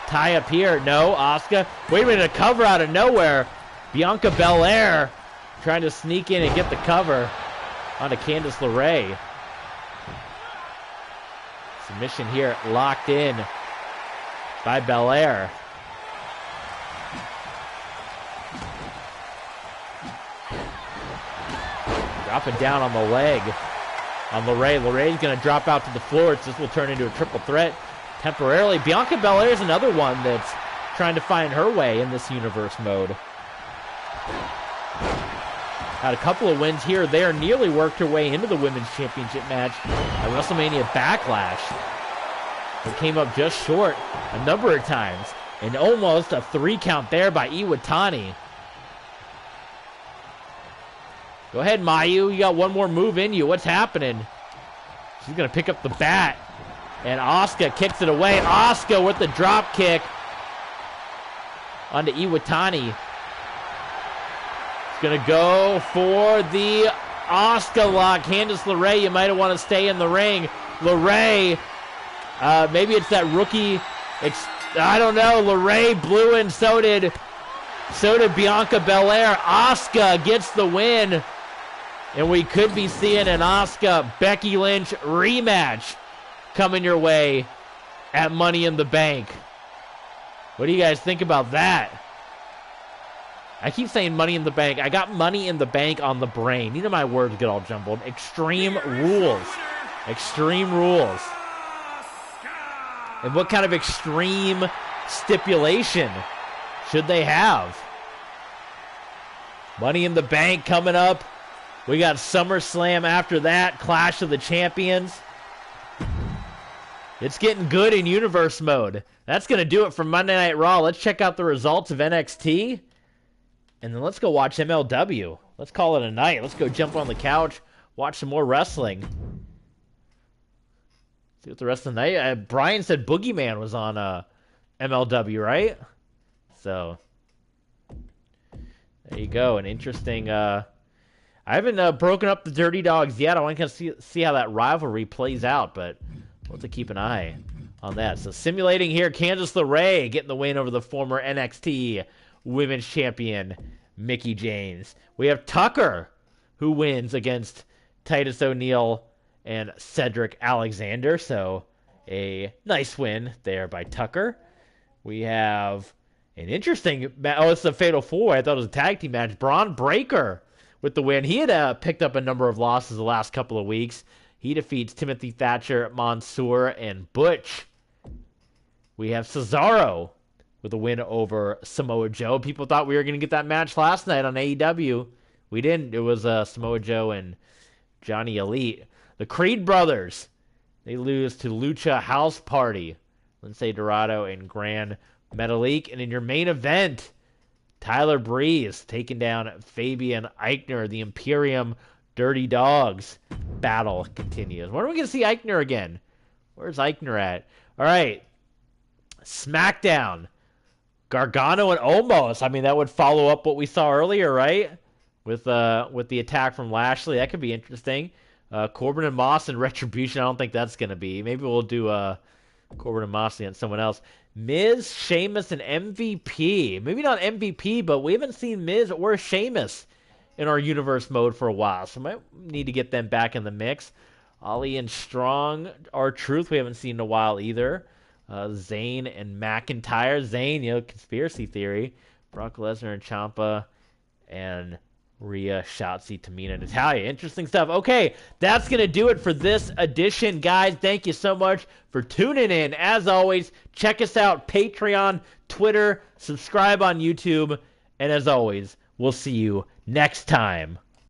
S1: Tie up here. No, Asuka. Wait a minute, a cover out of nowhere. Bianca Belair trying to sneak in and get the cover onto Candice LeRae. Submission here locked in by Belair. Dropping down on the leg on LeRae. LeRae's going to drop out to the floor. This will turn into a triple threat temporarily. Bianca Belair is another one that's trying to find her way in this Universe mode. Had a couple of wins here or there, nearly worked her way into the Women's Championship match at WrestleMania Backlash. It came up just short a number of times, and almost a 3 count there by Iwatani. Go ahead, Mayu. You got one more move in you. What's happening? She's going to pick up the bat, and Asuka kicks it away. Asuka with the drop kick onto Iwatani. Gonna go for the Asuka lock. Candice LeRae, you might want to stay in the ring. LeRae, maybe it's that rookie. I don't know. LeRae blew in. So did Bianca Belair. Asuka gets the win, and we could be seeing an Asuka Becky Lynch rematch coming your way at Money in the Bank. What do you guys think about that? I keep saying Money in the Bank. I got Money in the Bank on the brain. You know my words get all jumbled. Extreme Rules. Extreme Rules. And what kind of extreme stipulation should they have? Money in the Bank coming up. We got SummerSlam after that. Clash of the Champions. It's getting good in Universe mode. That's going to do it for Monday Night Raw. Let's check out the results of NXT. And then let's go watch MLW. Let's call it a night. Let's go jump on the couch, watch some more wrestling. See what the rest of the night. Brian said Boogeyman was on MLW, right? So there you go. An interesting. I haven't broken up the Dirty Dogs yet. I want to see how that rivalry plays out, but we'll have to keep an eye on that. So simulating here, Candice LeRae getting the win over the former NXT Women's Champion Mickie James. We have Tucker, who wins against Titus O'Neil and Cedric Alexander. So a nice win there by Tucker. We have an interesting it's a Fatal 4. I thought it was a tag team match. Braun Breaker with the win. He had picked up a number of losses the last couple of weeks. He defeats Timothy Thatcher, Mansoor, and Butch. We have Cesaro with a win over Samoa Joe. People thought we were going to get that match last night on AEW. We didn't. It was Samoa Joe and Johnny Elite. The Creed brothers, they lose to Lucha House Party. Lince Dorado and Gran Metalik. And in your main event, Tyler Breeze taking down Fabian Eichner. The Imperium Dirty Dogs battle continues. When are we going to see Eichner again? Where's Eichner at? All right. SmackDown. Gargano and Omos. I mean, that would follow up what we saw earlier, right? With the attack from Lashley. That could be interesting. Corbin and Moss and Retribution. I don't think that's going to be. Maybe we'll do Corbin and Moxley and someone else. Miz, Sheamus, and MVP. Maybe not MVP, but we haven't seen Miz or Sheamus in our universe mode for a while, so we might need to get them back in the mix. Ali and Strong, R-Truth, we haven't seen in a while either. Zayn and McIntyre. Zayn, conspiracy theory. Brock Lesnar and Ciampa. And Rhea, Shotzi, Tamina, Natalya. Interesting stuff. Okay, that's going to do it for this edition, guys. Thank you so much for tuning in. As always, check us out, Patreon, Twitter, subscribe on YouTube, and as always, we'll see you next time.